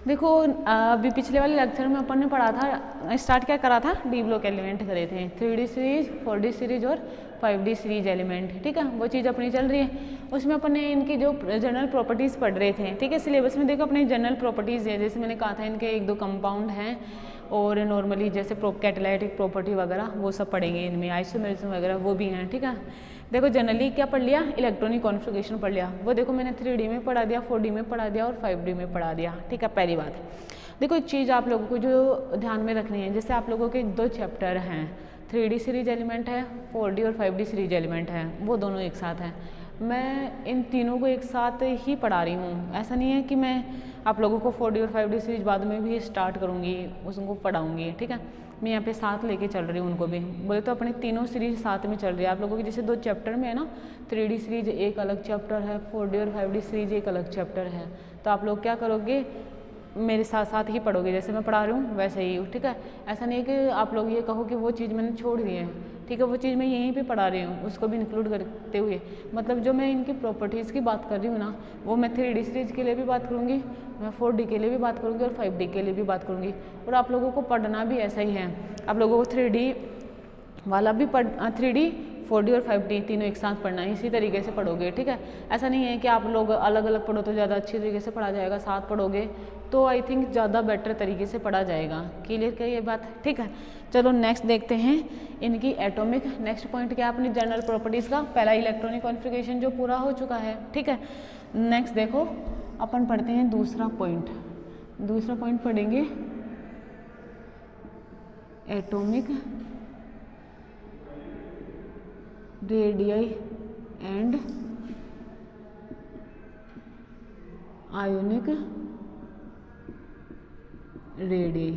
देखो अभी पिछले वाले लेक्चर में अपन ने पढ़ा था, स्टार्ट क्या करा था, डी ब्लॉक एलिमेंट करे थे, 3D सीरीज, 4D सीरीज और 5D सीरीज एलिमेंट, ठीक है, वो चीज़ अपनी चल रही है। उसमें अपन ने इनकी जो जनरल प्रॉपर्टीज़ पढ़ रहे थे, ठीक है, सिलेबस में देखो अपनी जनरल प्रॉपर्टीज़ है, जैसे मैंने कहा था इनके 1-2 कंपाउंड हैं और नॉर्मली जैसे कैटालाइटिक प्रॉपर्टी वगैरह वो सब पढ़ेंगे इनमें, आइसोमेरिज्म वगैरह वो भी हैं, ठीक है। देखो जनरली क्या पढ़ लिया, इलेक्ट्रॉनिक कॉन्फ़िगरेशन पढ़ लिया, वो देखो मैंने 3D में पढ़ा दिया, 4D में पढ़ा दिया और 5D में पढ़ा दिया, ठीक है। पहली बात देखो एक चीज़ आप लोगों को जो ध्यान में रखनी है, जैसे आप लोगों के 2 चैप्टर हैं, 3D सीरीज एलिमेंट है, 4D और 5D सीरीज एलिमेंट है, वो दोनों एक साथ हैं। मैं इन तीनों को एक साथ ही पढ़ा रही हूँ, ऐसा नहीं है कि मैं आप लोगों को 4D और 5D सीरीज बाद में भी स्टार्ट करूँगी, उसको पढ़ाऊँगी, ठीक है। मैं यहाँ पे साथ लेके चल रही हूँ उनको भी, बोले तो अपने तीनों सीरीज साथ में चल रही है। आप लोगों की जैसे 2 चैप्टर में है ना, 3D सीरीज एक अलग चैप्टर है, 4D और 5D सीरीज एक अलग चैप्टर है, तो आप लोग क्या करोगे, मेरे साथ साथ ही पढ़ोगे, जैसे मैं पढ़ा रही हूँ वैसे ही, ठीक है। ऐसा नहीं है कि आप लोग ये कहो कि वो चीज़ मैंने छोड़ दी है, ठीक है, वो चीज़ मैं यहीं पे पढ़ा रही हूँ, उसको भी इंक्लूड करते हुए, मतलब जो मैं इनकी प्रॉपर्टीज़ की बात कर रही हूँ ना, वो मैं 3D सीरीज के लिए भी बात करूँगी, मैं 4D के लिए भी बात करूँगी और 5D के लिए भी बात करूँगी। और आप लोगों को पढ़ना भी ऐसा ही है, आप लोगों को 3D वाला भी 3D 4D और 5D तीनों एक साथ पढ़ना है, इसी तरीके से पढ़ोगे, ठीक है। ऐसा नहीं है कि आप लोग अलग अलग पढ़ो तो ज़्यादा अच्छी तरीके से पढ़ा जाएगा, साथ पढ़ोगे तो आई थिंक ज़्यादा बेटर तरीके से पढ़ा जाएगा। क्लियर क्या ये बात, ठीक है। चलो नेक्स्ट देखते हैं इनकी एटॉमिक, नेक्स्ट पॉइंट क्या है अपनी जनरल प्रॉपर्टीज़ का, पहला इलेक्ट्रॉनिक कॉन्फ़िगरेशन जो पूरा हो चुका है, ठीक है। नेक्स्ट देखो अपन पढ़ते हैं दूसरा पॉइंट, दूसरा पॉइंट पढ़ेंगे atomic radii and ionic radii.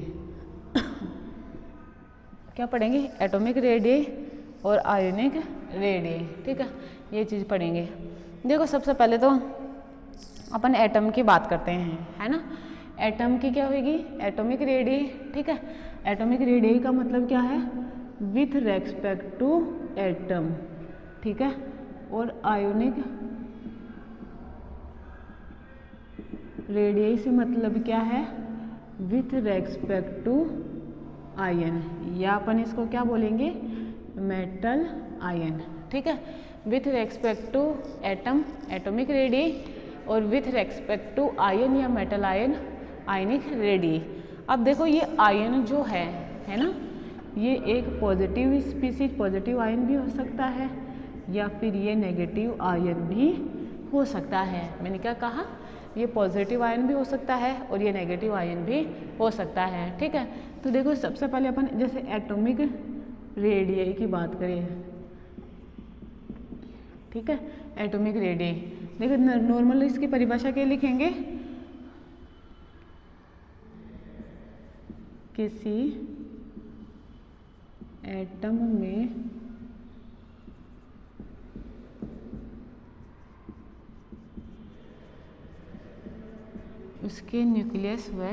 क्या पढ़ेंगे, एटॉमिक रेडियाई और आयोनिक रेडियाई, ठीक है, ये चीज़ पढ़ेंगे। देखो सबसे पहले तो अपन एटम की बात करते हैं, है ना। एटम की क्या होगी, एटॉमिक रेडियाई, ठीक है। एटॉमिक रेडियाई का मतलब क्या है, विथ रेस्पेक्ट टू एटम, ठीक है। और आयोनिक रेडियाई से मतलब क्या है, विथ रेस्पेक्ट टू आयन, या अपन इसको क्या बोलेंगे, मेटल आयन, ठीक है। With respect to atom atomic radii और विथ रेस्पेक्ट टू आयन या मेटल आयन आयनिक रेडियाई। अब देखो ये आयन जो है ना, ये एक पॉजिटिव स्पीसीज पॉजिटिव आयन भी हो सकता है या फिर ये नेगेटिव आयन भी हो सकता है। मैंने क्या कहा, ये पॉजिटिव आयन भी हो सकता है और ये नेगेटिव आयन भी हो सकता है, ठीक है। तो देखो सबसे पहले अपन जैसे एटॉमिक रेडियाई की बात करें, ठीक है, एटॉमिक रेडियाई देखो नॉर्मल इसकी परिभाषा क्या लिखेंगे, किसी एटम में उसके न्यूक्लियस व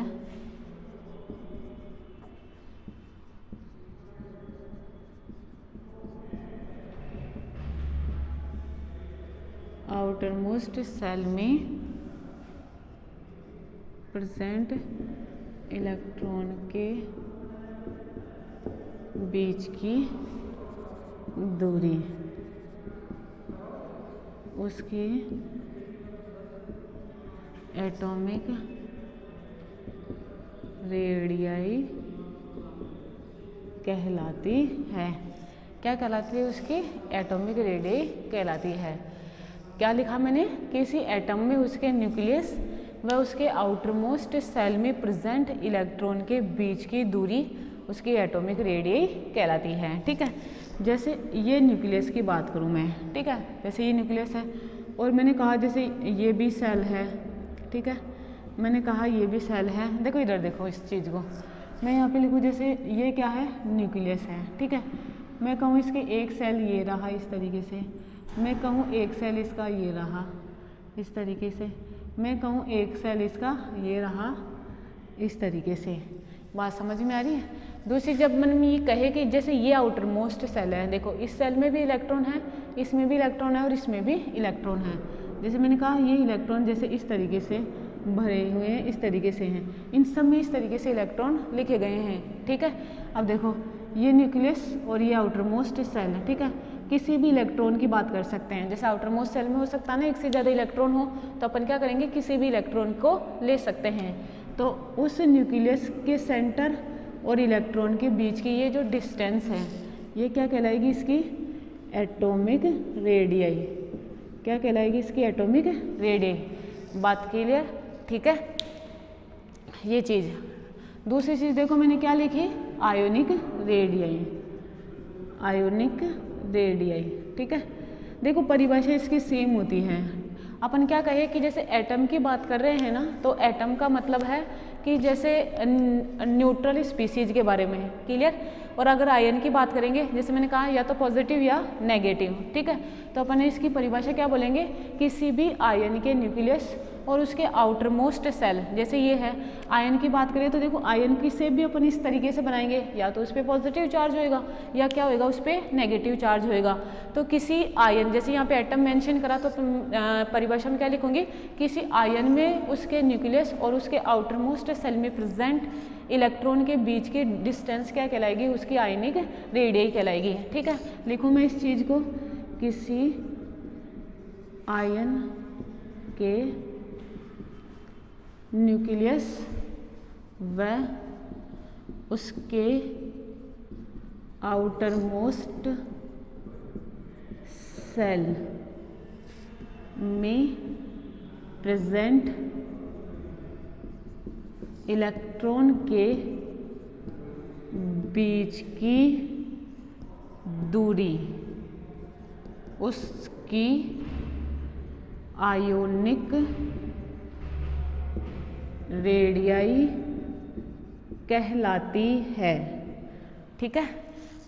आउटरमोस्ट सेल में प्रेजेंट इलेक्ट्रॉन के बीच की दूरी उसकी एटॉमिक रेडियाई कहलाती है। क्या कहलाती है, उसकी एटॉमिक रेडियाई कहलाती है। क्या लिखा मैंने, किसी एटम में उसके न्यूक्लियस व उसके आउटरमोस्ट सेल में प्रेजेंट इलेक्ट्रॉन के बीच की दूरी उसकी एटॉमिक रेडियाई कहलाती है, ठीक है। जैसे ये न्यूक्लियस की बात करूँ मैं, ठीक है, जैसे ये न्यूक्लियस है और मैंने कहा जैसे ये भी सेल है, ठीक है, मैंने कहा ये भी सेल है। देखो इधर देखो इस चीज़ को, मैं यहाँ पे लिखूँ जैसे ये क्या है, न्यूक्लियस है, ठीक है। मैं कहूँ इसके एक सेल ये रहा इस तरीके से, मैं कहूँ एक सेल इसका ये रहा इस तरीके से, मैं कहूँ एक सेल इसका ये रहा इस तरीके से। बात समझ में आ रही है। दूसरी जब मन में ये कहे कि जैसे ये आउटर मोस्ट सेल है, देखो इस सेल में भी इलेक्ट्रॉन है, इसमें भी इलेक्ट्रॉन है और इसमें भी इलेक्ट्रॉन है। जैसे मैंने कहा ये इलेक्ट्रॉन जैसे इस तरीके से भरे हुए हैं, इस तरीके से हैं, इन सब में इस तरीके से इलेक्ट्रॉन लिखे गए हैं, ठीक है। अब देखो ये न्यूक्लियस और ये आउटर मोस्ट सेल है, ठीक है। किसी भी इलेक्ट्रॉन की बात कर सकते हैं, जैसे आउटर मोस्ट सेल में हो सकता है ना एक से ज़्यादा इलेक्ट्रॉन हो, तो अपन क्या करेंगे, किसी भी इलेक्ट्रॉन को ले सकते हैं। तो उस न्यूक्लियस के सेंटर और इलेक्ट्रॉन के बीच की ये जो डिस्टेंस है, ये क्या कहलाएगी, इसकी एटॉमिक रेडियाई। क्या कहलाएगी, इसकी एटॉमिक रेडियाई। बात क्लियर, ठीक है। ये चीज़। दूसरी चीज़ देखो मैंने क्या लिखी, आयोनिक रेडियाई, आयोनिक रेडियाई, ठीक है। देखो परिभाषा इसकी सेम होती है। अपन क्या कहे कि जैसे एटम की बात कर रहे हैं ना, तो एटम का मतलब है कि जैसे न्यूट्रल स्पीसीज के बारे में, क्लियर। और अगर आयन की बात करेंगे, जैसे मैंने कहा या तो पॉजिटिव या नेगेटिव, ठीक है। तो अपन इसकी परिभाषा क्या बोलेंगे, किसी भी आयन के न्यूक्लियस और उसके आउटर मोस्ट सेल, जैसे ये है। आयन की बात करें तो देखो आयन की शेप भी अपन इस तरीके से बनाएंगे, या तो उस पर पॉजिटिव चार्ज होएगा या क्या होएगा, उस पर नेगेटिव चार्ज होएगा। तो किसी आयन, जैसे यहाँ पे एटम मेंशन करा, तो परिभाषा में क्या लिखूंगी, किसी आयन में उसके न्यूक्लियस और उसके आउटर मोस्ट सेल में प्रेजेंट इलेक्ट्रॉन के बीच की डिस्टेंस क्या कहलाएगी, उसकी आयनिक रेडियाई कहलाएगी, ठीक है। लिखूँ मैं इस चीज़ को, किसी आयन के न्यूक्लियस व उसके आउटर मोस्ट सेल में प्रेजेंट इलेक्ट्रॉन के बीच की दूरी उसकी आयोनिक रेडियाई कहलाती है, ठीक है।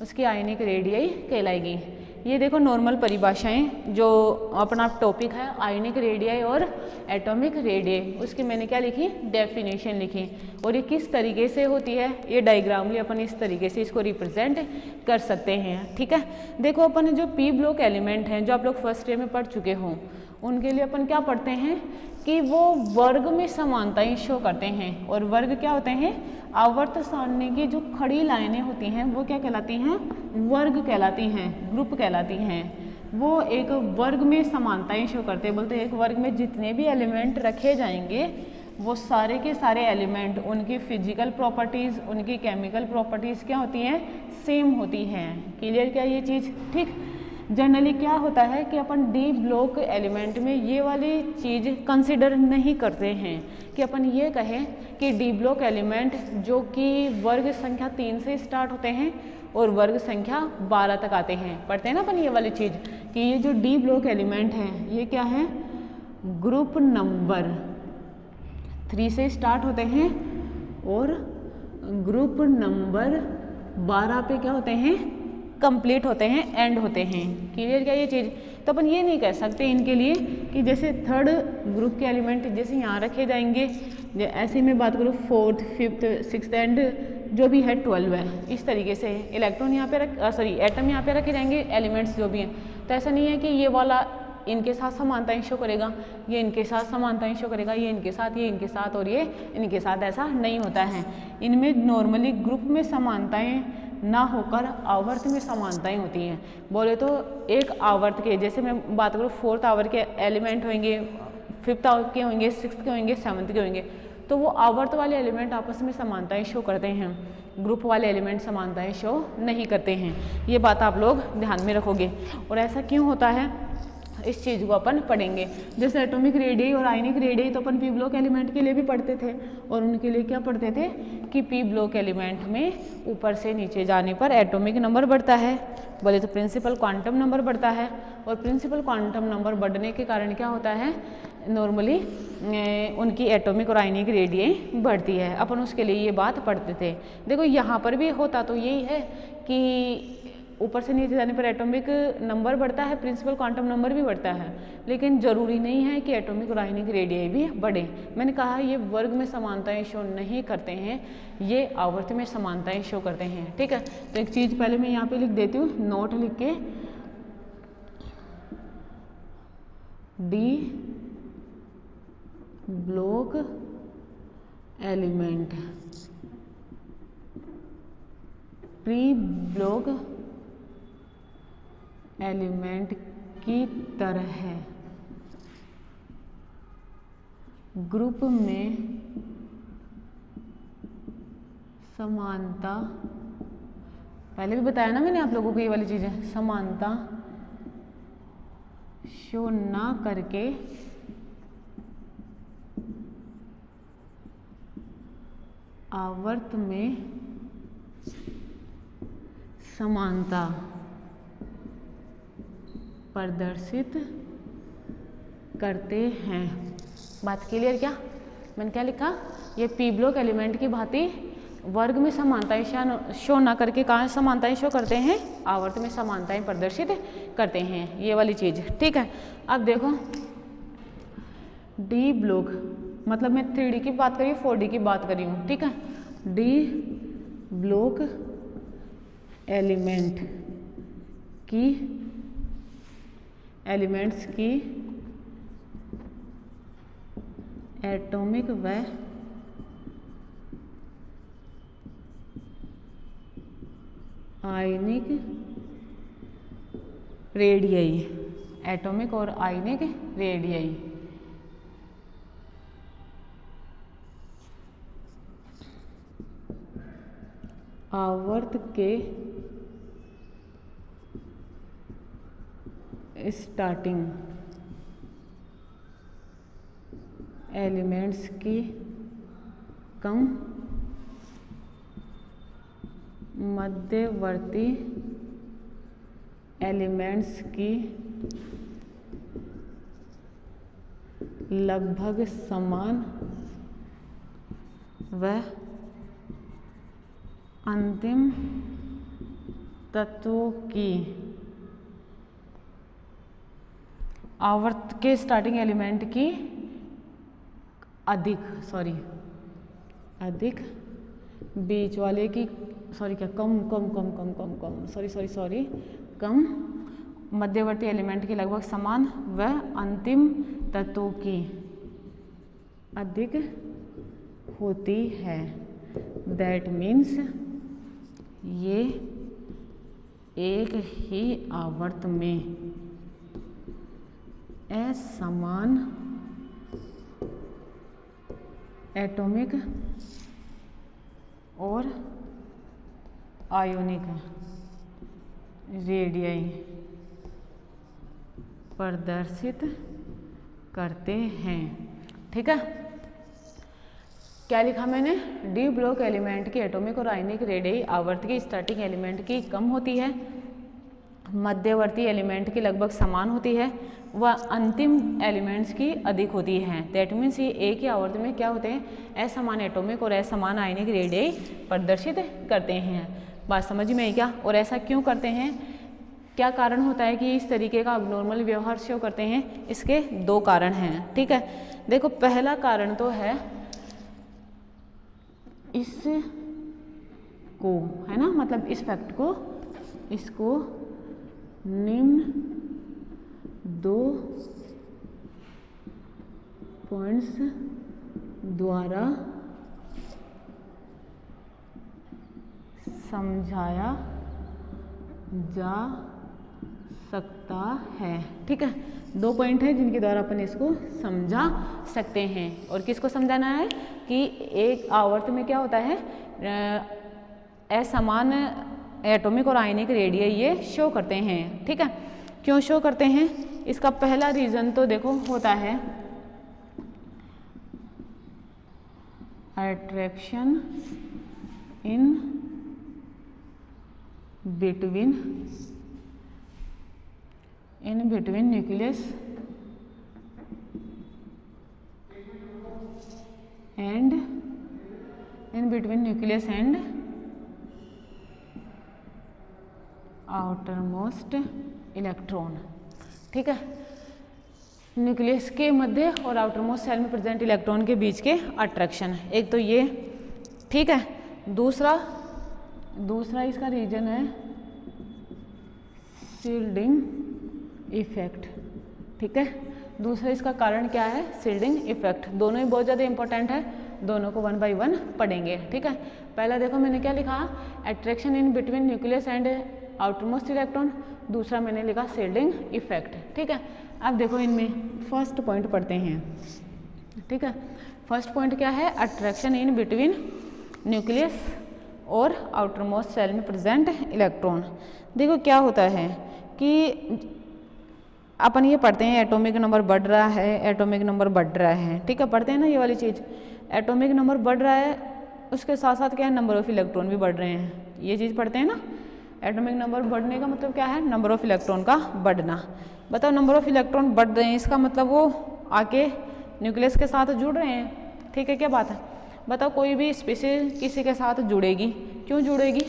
उसकी आयनिक रेडियाई कहलाएगी। ये देखो नॉर्मल परिभाषाएं जो अपना टॉपिक है, आयनिक रेडियाई और एटॉमिक रेडियाई, उसकी मैंने क्या लिखी, डेफिनेशन लिखी। और ये किस तरीके से होती है, ये डायग्रामली अपन इस तरीके से इसको रिप्रेजेंट कर सकते हैं, ठीक है। देखो अपन जो पी ब्लॉक एलिमेंट हैं, जो आप लोग फर्स्ट ईयर में पढ़ चुके हों, उनके लिए अपन क्या पढ़ते हैं कि वो वर्ग में समानताएं शो करते हैं। और वर्ग क्या होते हैं, आवर्त सारणी की जो खड़ी लाइनें होती हैं वो क्या कहलाती हैं, वर्ग कहलाती हैं, ग्रुप कहलाती हैं। वो एक वर्ग में समानताएं शो करते हैं। बोलते हैं एक वर्ग में जितने भी एलिमेंट रखे जाएंगे वो सारे के सारे एलिमेंट, उनकी फिजिकल प्रॉपर्टीज़, उनकी केमिकल प्रॉपर्टीज़ क्या होती हैं, सेम होती हैं। क्लियर क्या ये चीज़, ठीक। जनरली क्या होता है कि अपन डी ब्लॉक एलिमेंट में ये वाली चीज़ कंसिडर नहीं करते हैं कि अपन ये कहें कि डी ब्लॉक एलिमेंट जो कि वर्ग संख्या 3 से स्टार्ट होते हैं और वर्ग संख्या 12 तक आते हैं, पढ़ते हैं ना अपन ये वाली चीज़ कि ये जो डी ब्लॉक एलिमेंट हैं ये क्या है, ग्रुप नंबर 3 से स्टार्ट होते हैं और ग्रुप नंबर 12 पे क्या होते हैं, कंप्लीट होते हैं, एंड होते हैं। क्लियर क्या ये चीज़। तो अपन ये नहीं कह सकते इनके लिए कि जैसे थर्ड ग्रुप के एलिमेंट जैसे यहाँ रखे जाएंगे, ऐसे में बात करूँ 4th 5th 6th एंड जो भी है 12 है, इस तरीके से इलेक्ट्रॉन यहाँ पे एटम यहाँ पे रखे जाएंगे, एलिमेंट्स जो भी हैं। तो ऐसा नहीं है कि ये वाला इनके साथ समानताएं शो करेगा, ये इनके साथ समानताएं शो करेगा, ये इनके साथ, ये इनके साथ और ये इनके साथ, ऐसा नहीं होता है। इनमें नॉर्मली ग्रुप में समानताएं ना होकर आवर्त में समानताएं होती हैं। बोले तो एक आवर्त के, जैसे मैं बात करूँ 4th आवर्त के एलिमेंट होंगे, 5th आवर्त के होंगे, 6th के होंगे, 7th के होंगे, तो वो आवर्त वाले एलिमेंट आपस में समानताएं शो करते हैं, ग्रुप वाले एलिमेंट समानताएं शो नहीं करते हैं। ये बात आप लोग ध्यान में रखोगे। और ऐसा क्यों होता है इस चीज़ को अपन पढ़ेंगे। जैसे एटॉमिक रेडियाई और आयनिक रेडियाई तो अपन पी ब्लॉक एलिमेंट के लिए भी पढ़ते थे, और उनके लिए क्या पढ़ते थे कि पी ब्लॉक एलिमेंट में ऊपर से नीचे जाने पर एटॉमिक नंबर बढ़ता है, बोले तो प्रिंसिपल क्वांटम नंबर बढ़ता है। और प्रिंसिपल क्वांटम नंबर बढ़ने के कारण क्या होता है, नॉर्मली उनकी एटॉमिक और आयनिक रेडियाई बढ़ती है। अपन उसके लिए ये बात पढ़ते थे। देखो यहाँ पर भी होता तो यही है कि ऊपर से नीचे जाने पर एटॉमिक नंबर बढ़ता है, प्रिंसिपल क्वांटम नंबर भी बढ़ता है, लेकिन ज़रूरी नहीं है कि एटॉमिक और आयनिक रेडियाई भी बढ़े। मैंने कहा ये वर्ग में समानताएं शो नहीं करते हैं, ये आवर्त में समानताएं शो करते हैं, ठीक है। तो एक चीज़ पहले मैं यहाँ पे लिख देती हूँ, नोट लिख के, D block element, pre block element की तरह ग्रुप में समानता, पहले भी बताया ना मैंने आप लोगों को ये वाली चीजें, समानता शो ना करके आवर्त में समानता प्रदर्शित करते हैं। बात क्लियर क्या? मैंने क्या लिखा, ये पी ब्लॉक एलिमेंट की भांति वर्ग में समानताएं शो ना करके कहाँ समानताएं शो करते हैं, आवर्त में समानताएं प्रदर्शित करते हैं, ये वाली चीज। ठीक है, अब देखो डी ब्लॉक, मतलब मैं 3D की बात करी, 4D की बात करी हूँ। ठीक है, डी ब्लॉक एलिमेंट्स की एटॉमिक व आयनिक रेडियई, एटॉमिक और आयनिक रेडियई आवर्त के स्टार्टिंग एलिमेंट्स की कम मध्यवर्ती एलिमेंट्स की लगभग समान व अंतिम तत्वों की आवर्त के स्टार्टिंग एलिमेंट की अधिक बीच वाले की कम मध्यवर्ती एलिमेंट की लगभग समान व अंतिम तत्वों की अधिक होती है। दैट मीन्स ये एक ही आवर्त में असमान एटॉमिक और आयोनिक रेडियई प्रदर्शित करते हैं। ठीक है, क्या लिखा मैंने, डी ब्लॉक एलिमेंट की एटॉमिक और आयनिक रेडियई आवर्त की स्टार्टिंग एलिमेंट की कम होती है, मध्यवर्ती एलिमेंट की लगभग समान होती है, वह अंतिम एलिमेंट्स की अधिक होती है। दैट मीन्स ये एक ही आवर्त में क्या होते हैं, असमान एटॉमिक और असमान आयनिक रेडियई प्रदर्शित करते हैं। बात समझ में आई क्या? और ऐसा क्यों करते हैं, क्या कारण होता है कि इस तरीके का अबनॉर्मल व्यवहार शो करते हैं? इसके दो कारण हैं। ठीक है, देखो पहला कारण तो है इसको, है ना, मतलब इस फैक्ट को, इसको निम्न 2 पॉइंट्स द्वारा समझाया जा सकता है। ठीक है, 2 पॉइंट है जिनके द्वारा अपन इसको समझा सकते हैं। और किसको समझाना है कि एक आवर्त में क्या होता है, असमान एटॉमिक और आयनिक रेडियई ये शो करते हैं। ठीक है, क्यों शो करते हैं? इसका पहला रीजन तो देखो होता है attraction in between nucleus and outermost electron. ठीक है, न्यूक्लियस के मध्य और आउटरमोस्ट सेल में प्रेजेंट इलेक्ट्रॉन के बीच के अट्रैक्शन, एक तो ये। ठीक है, दूसरा इसका रीजन है शील्डिंग इफेक्ट। ठीक है, दूसरा इसका कारण क्या है, शील्डिंग इफेक्ट। दोनों ही बहुत ज़्यादा इंपॉर्टेंट है, दोनों को 1 बाय 1 पढ़ेंगे, ठीक है। पहला देखो मैंने क्या लिखा, attraction in between nucleus and outermost electron, दूसरा मैंने लिखा शील्डिंग इफेक्ट, ठीक है। अब देखो इनमें फर्स्ट पॉइंट पढ़ते हैं, ठीक है। फर्स्ट पॉइंट क्या है, अट्रैक्शन इन बिटवीन न्यूक्लियस और आउटरमोस्ट सेल में प्रेजेंट इलेक्ट्रॉन। देखो क्या होता है कि अपन ये पढ़ते हैं एटॉमिक नंबर बढ़ रहा है, एटॉमिक नंबर बढ़ रहा है, ठीक है, पढ़ते हैं ना ये वाली चीज़। एटॉमिक नंबर बढ़ रहा है, उसके साथ साथ क्या है, नंबर ऑफ इलेक्ट्रॉन भी बढ़ रहे हैं, ये चीज़ पढ़ते हैं ना। एटॉमिक नंबर बढ़ने का मतलब क्या है, नंबर ऑफ इलेक्ट्रॉन का बढ़ना। बताओ नंबर ऑफ इलेक्ट्रॉन बढ़ रहे हैं, इसका मतलब वो आके न्यूक्लियस के साथ जुड़ रहे हैं, ठीक है, क्या बात है। बताओ कोई भी स्पीशीज किसी के साथ जुड़ेगी, क्यों जुड़ेगी,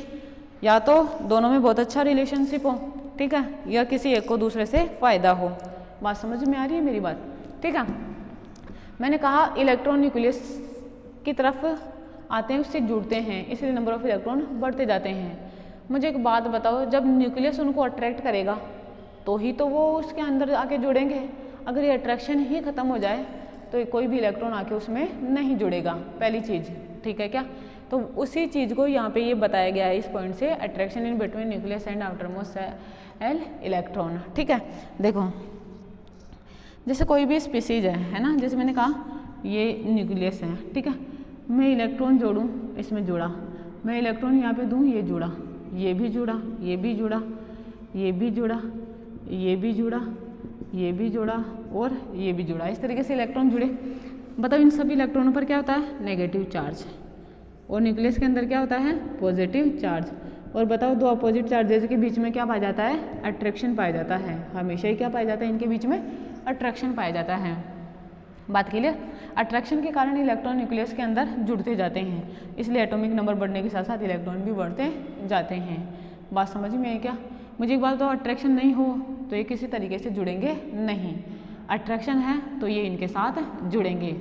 या तो दोनों में बहुत अच्छा रिलेशनशिप हो, ठीक है, या किसी एक को दूसरे से फ़ायदा हो। बात समझ में आ रही है मेरी बात, ठीक है। मैंने कहा इलेक्ट्रॉन न्यूक्लियस की तरफ आते हैं, उससे जुड़ते हैं, इसलिए नंबर ऑफ इलेक्ट्रॉन बढ़ते जाते हैं। मुझे एक बात बताओ, जब न्यूक्लियस उनको अट्रैक्ट करेगा तो ही तो वो उसके अंदर आके जुड़ेंगे। अगर ये अट्रैक्शन ही ख़त्म हो जाए तो कोई भी इलेक्ट्रॉन आके उसमें नहीं जुड़ेगा, पहली चीज़, ठीक है क्या। तो उसी चीज़ को यहाँ पे ये बताया गया है इस पॉइंट से, attraction in between nucleus and outermost cell electron, ठीक है। देखो जैसे कोई भी स्पीसीज है ना, जैसे मैंने कहा ये न्यूक्लियस है, ठीक है, मैं इलेक्ट्रॉन जोड़ूँ, इसमें जुड़ा, मैं इलेक्ट्रॉन यहाँ पे दूँ, ये जुड़ा, ये भी जुड़ा, ये भी जुड़ा, ये भी जुड़ा, ये भी जुड़ा, ये भी जुड़ा और ये भी जुड़ा, इस तरीके से इलेक्ट्रॉन जुड़े। बताओ इन सभी इलेक्ट्रॉनों पर क्या होता है, नेगेटिव चार्ज, और न्यूक्लियस के अंदर क्या होता है, पॉजिटिव चार्ज। और बताओ दो अपोजिट चार्जेस के बीच में क्या पाया जाता है, अट्रैक्शन पाया जाता है, हमेशा ही क्या पाया जाता है, इनके बीच में अट्रैक्शन पाया जाता है। बात क्लियर। अट्रैक्शन के कारण इलेक्ट्रॉन न्यूक्लियस के अंदर जुड़ते जाते हैं, इसलिए एटॉमिक नंबर बढ़ने के साथ साथ इलेक्ट्रॉन भी बढ़ते जाते हैं। बात समझ में है क्या। मुझे एक बात तो, अट्रैक्शन नहीं हो तो ये किसी तरीके से जुड़ेंगे नहीं, अट्रैक्शन है तो ये इनके साथ जुड़ेंगे।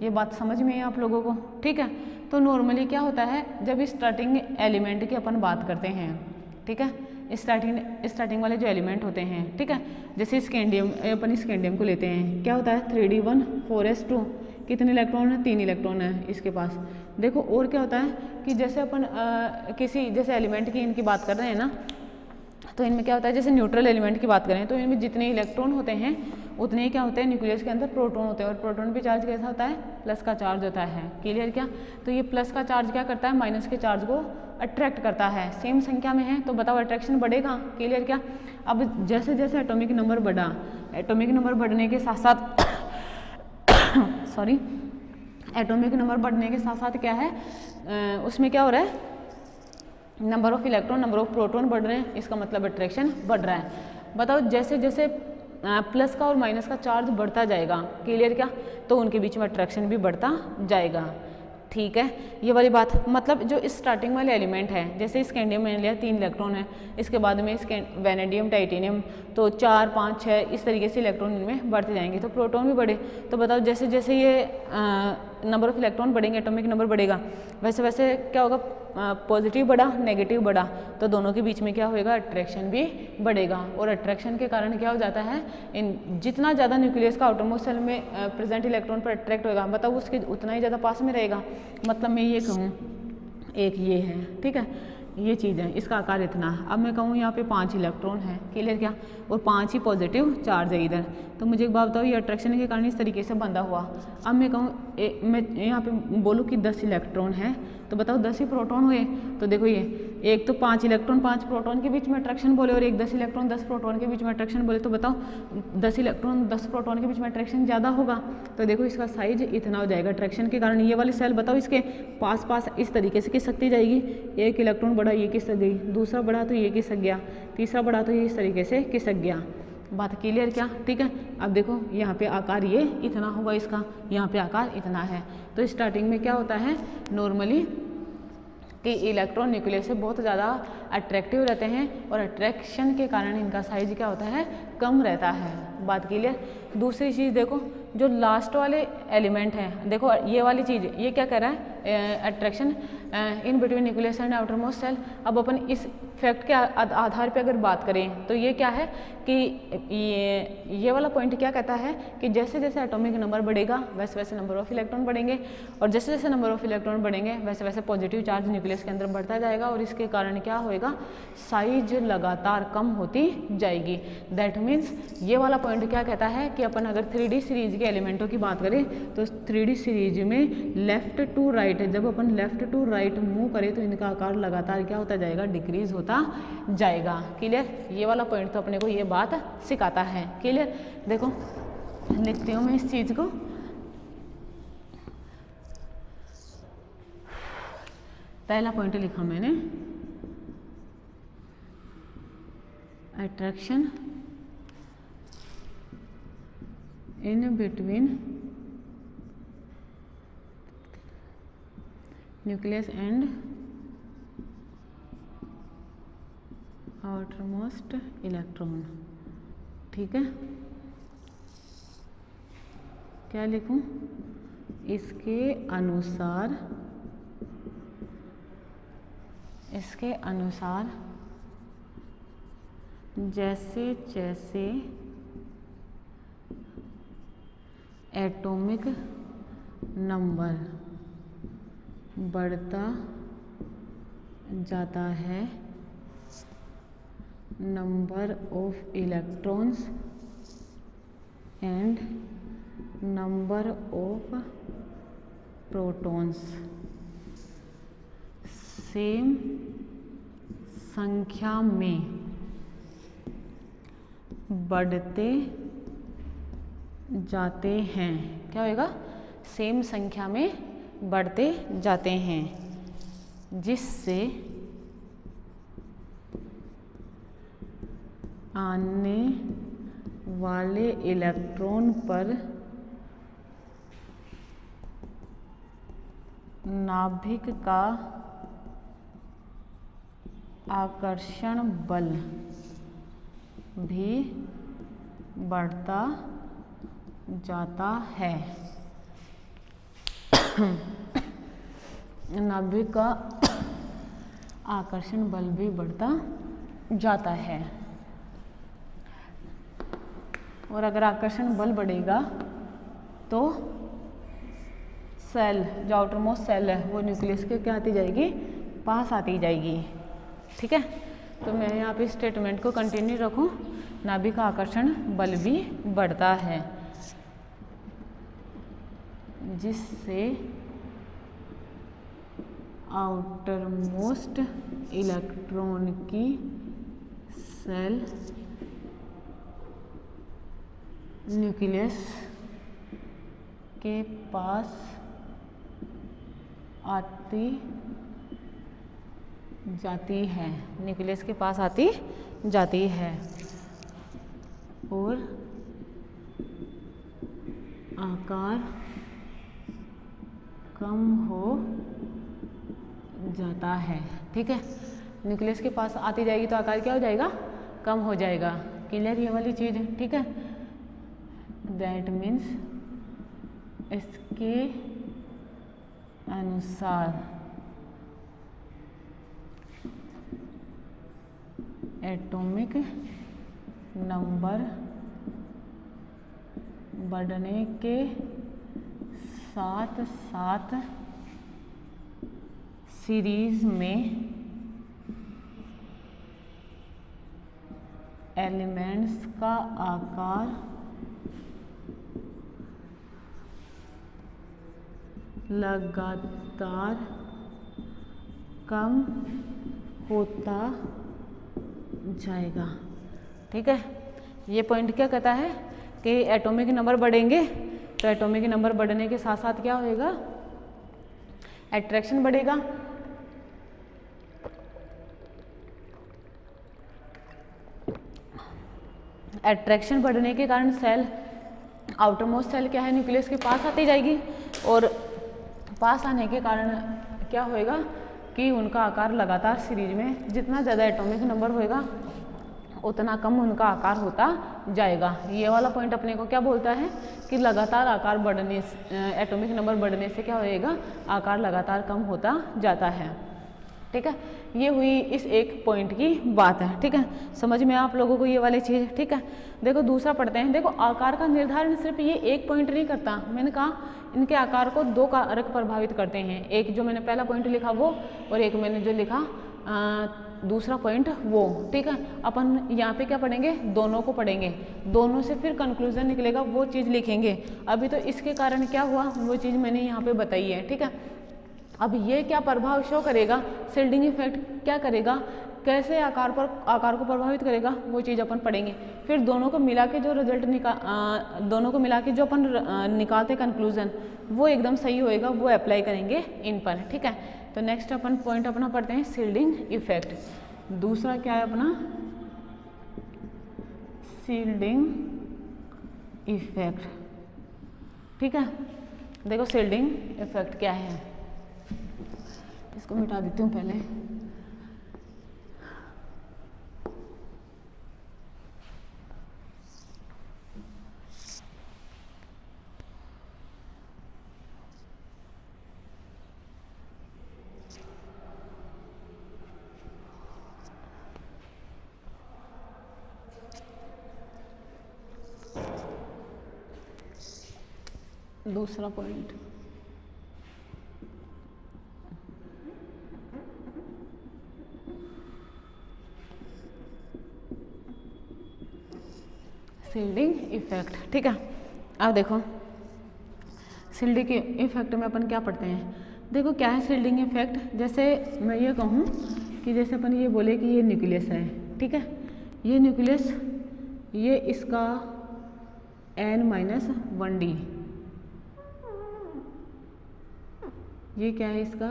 ये बात समझ में है आप लोगों को, ठीक है। तो नॉर्मली क्या होता है, जब स्टार्टिंग एलिमेंट की अपन बात करते हैं, ठीक है, स्टार्टिंग वाले जो एलिमेंट होते हैं, ठीक है, जैसे स्कैंडियम, अपन स्कैंडियम को लेते हैं, क्या होता है 3d1 4s2, कितने इलेक्ट्रॉन है, 3 इलेक्ट्रॉन है इसके पास। देखो और क्या होता है कि जैसे अपन किसी जैसे एलिमेंट की इनकी बात कर रहे हैं ना, तो इनमें क्या होता है, जैसे न्यूट्रल एलिमेंट की बात करें तो इनमें जितने इलेक्ट्रॉन होते हैं उतने ही क्या होते हैं, न्यूक्लियस के अंदर प्रोटॉन होते हैं, और प्रोटॉन पे चार्ज कैसा होता है, प्लस का चार्ज होता है, क्लियर क्या। तो ये प्लस का चार्ज क्या करता है, माइनस के चार्ज को अट्रैक्ट करता है, सेम संख्या में है तो बताओ अट्रैक्शन बढ़ेगा, क्लियर क्या। अब जैसे जैसे एटॉमिक नंबर बढ़ा, एटॉमिक नंबर बढ़ने के साथ साथ सॉरी, एटॉमिक नंबर बढ़ने के साथ साथ क्या है, उसमें क्या हो रहा है, number of electron, number of proton बढ़ रहे हैं, इसका मतलब अट्रैक्शन बढ़ रहा है। बताओ जैसे जैसे प्लस का और माइनस का चार्ज बढ़ता जाएगा, क्लियर क्या, तो उनके बीच में अट्रैक्शन भी बढ़ता जाएगा, ठीक है। ये वाली बात, मतलब जो स्टार्टिंग वाले एलिमेंट है, जैसे स्कैंडियम में लिया 3 इलेक्ट्रॉन है, इसके बाद में वैनेडियम, टाइटेनियम, तो 4 5 6 इस तरीके से इलेक्ट्रॉन इनमें बढ़ते जाएंगे, तो प्रोटॉन भी बढ़े। तो बताओ जैसे जैसे ये नंबर ऑफ इलेक्ट्रॉन बढ़ेंगे, एटॉमिक नंबर बढ़ेगा, वैसे वैसे क्या होगा, पॉजिटिव बढ़ा, नेगेटिव बढ़ा, तो दोनों के बीच में क्या होएगा, अट्रैक्शन भी बढ़ेगा। और अट्रैक्शन के कारण क्या हो जाता है, इन जितना ज़्यादा न्यूक्लियस का आउटरमोस्ट सेल में प्रेजेंट इलेक्ट्रॉन पर अट्रैक्ट होगा, बताओ उसके उतना ही ज़्यादा पास में रहेगा। मतलब मैं ये कहूँ, एक ये है, ठीक है, ये चीज़ है, इसका आकार इतना है। अब मैं कहूँ यहाँ पे 5 इलेक्ट्रॉन है, क्लियर क्या, और 5 ही पॉजिटिव चार्ज है इधर, तो मुझे एक बात बताओ, ये अट्रैक्शन के कारण इस तरीके से बंधा हुआ। अब मैं कहूँ मैं यहाँ पे बोलूँ कि 10 इलेक्ट्रॉन है, तो बताओ 10 ही प्रोटॉन हुए, तो देखो ये एक तो 5 इलेक्ट्रॉन 5 प्रोटॉन के बीच में अट्रैक्शन बोले, और एक 10 इलेक्ट्रॉन 10 प्रोटॉन के बीच में अट्रैक्शन बोले, तो बताओ 10 इलेक्ट्रॉन 10 प्रोटॉन के बीच में अट्रैक्शन ज़्यादा होगा, तो देखो इसका साइज इतना हो जाएगा अट्रैक्शन के कारण। ये वाली सेल बताओ इसके पास पास इस तरीके से खिसकती जाएगी, एक इलेक्ट्रॉन बढ़ा ये खिसक गई, दूसरा बढ़ा तो ये खिसक गया, तीसरा बढ़ा तो ये इस तरीके से खिसक गया। बात क्लियर क्या, ठीक है। अब देखो यहाँ पे आकार ये इतना होगा इसका, यहाँ पे आकार इतना है। तो स्टार्टिंग में क्या होता है नॉर्मली कि इलेक्ट्रॉन न्यूक्लियस से बहुत ज़्यादा अट्रैक्टिव रहते हैं, और अट्रैक्शन के कारण इनका साइज क्या होता है, कम रहता है। बात क्लियर। दूसरी चीज़ देखो, जो लास्ट वाले एलिमेंट हैं, देखो ये वाली चीज़, ये क्या कर रहा है, attraction in between nucleus and outermost shell. अब अपन इस फैक्ट के आधार पे अगर बात करें तो ये क्या है कि ये वाला पॉइंट क्या कहता है कि जैसे जैसे एटॉमिक नंबर बढ़ेगा वैसे वैसे नंबर ऑफ इलेक्ट्रॉन बढ़ेंगे, और जैसे जैसे नंबर ऑफ इलेक्ट्रॉन बढ़ेंगे वैसे वैसे पॉजिटिव चार्ज न्यूक्लियस के अंदर बढ़ता जाएगा, और इसके कारण क्या होएगा, साइज लगातार कम होती जाएगी। दैट मीन्स ये वाला पॉइंट क्या कहता है कि अपन अगर 3D सीरीज के एलिमेंटों की बात करें तो 3D सीरीज में लेफ्ट टू राइट, जब अपन लेफ्ट टू राइट मूव करें तो इनका आकार लगातार क्या होता जाएगा, डिक्रीज होता जाएगा। क्लियर, ये वाला पॉइंट तो अपने को ये बात सिखाता है। क्लियर, देखो लिखती हूँ मैं इस चीज को। पहला पॉइंट लिखा मैंने, attraction in between nucleus and outermost electron. ठीक है, क्या लिखूं, इसके अनुसार जैसे जैसे एटॉमिक नंबर बढ़ता जाता है, number of electrons and number of protons same संख्या में बढ़ते जाते हैं। क्या होएगा, सेम संख्या में बढ़ते जाते हैं, जिससे आने वाले इलेक्ट्रॉन पर नाभिक का आकर्षण बल भी बढ़ता जाता है। नाभिक का आकर्षण बल भी बढ़ता जाता है, और अगर आकर्षण बल बढ़ेगा तो सेल, जो आउटरमोस्ट सेल है वो न्यूक्लियस के क्या आती जाएगी, पास आती जाएगी। ठीक है, तो मैं यहाँ पे स्टेटमेंट को कंटिन्यू रखूँ, नाभिक का आकर्षण बल भी बढ़ता है, जिससे आउटरमोस्ट इलेक्ट्रॉन की सेल न्यूक्लियस के पास आती जाती है, न्यूक्लियस के पास आती जाती है, और आकार कम हो जाता है। ठीक है, न्यूक्लियस के पास आती जाएगी तो आकार क्या हो जाएगा, कम हो जाएगा। क्लियर ये वाली चीज। ठीक है, दैट मीन्स इसके अनुसार एटॉमिक नंबर बढ़ने के साथ साथ सीरीज में एलिमेंट्स का आकार लगातार कम होता जाएगा। ठीक है, ये पॉइंट क्या कहता है कि एटॉमिक नंबर बढ़ेंगे तो एटॉमिक नंबर बढ़ने के साथ साथ क्या होएगा, अट्रैक्शन बढ़ेगा। अट्रैक्शन बढ़ने के कारण सेल, आउटरमोस्ट सेल क्या है, न्यूक्लियस के पास आती जाएगी, और पास आने के कारण क्या होएगा कि उनका आकार लगातार सीरीज में, जितना ज़्यादा एटॉमिक नंबर होएगा उतना कम उनका आकार होता जाएगा। ये वाला पॉइंट अपने को क्या बोलता है कि लगातार आकार बढ़ने से, एटॉमिक नंबर बढ़ने से क्या होएगा, आकार लगातार कम होता जाता है। ठीक है, ये हुई इस एक पॉइंट की बात है। ठीक है, समझ में आप लोगों को ये वाली चीज़। ठीक है, देखो दूसरा पढ़ते हैं। देखो आकार का निर्धारण सिर्फ ये एक पॉइंट नहीं करता, मैंने कहा इनके आकार को दो कारक प्रभावित करते हैं। एक जो मैंने पहला पॉइंट लिखा वो, और एक मैंने जो लिखा दूसरा पॉइंट वो। ठीक है, अपन यहाँ पे क्या पढ़ेंगे, दोनों को पढ़ेंगे, दोनों से फिर कंक्लूजन निकलेगा वो चीज़ लिखेंगे। अभी तो इसके कारण क्या हुआ वो चीज़ मैंने यहाँ पे बताई है। ठीक है, अब ये क्या प्रभाव शो करेगा, शिल्डिंग इफेक्ट क्या करेगा, कैसे आकार को प्रभावित करेगा, वो चीज़ अपन पढ़ेंगे। फिर दोनों को मिला के जो रिजल्ट दोनों को मिला के जो अपन निकालते कंक्लूजन वो एकदम सही होएगा, वो अप्लाई करेंगे इन पर। ठीक है, तो नेक्स्ट अपन पॉइंट अपना पढ़ते हैं शिल्डिंग इफेक्ट। दूसरा क्या है अपना, शिल्डिंग इफेक्ट। ठीक है, देखो शिल्डिंग इफेक्ट क्या है, इसको मिटा देती हूँ पहले। दूसरा पॉइंट, शिल्डिंग इफेक्ट। ठीक है, अब देखो शिल्डिंग इफेक्ट में अपन क्या पढ़ते हैं। देखो क्या है शिल्डिंग इफेक्ट, जैसे मैं ये कहूँ कि जैसे अपन ये बोले कि ये न्यूक्लियस है। ठीक है, ये न्यूक्लियस, ये इसका n-1d, ये क्या है इसका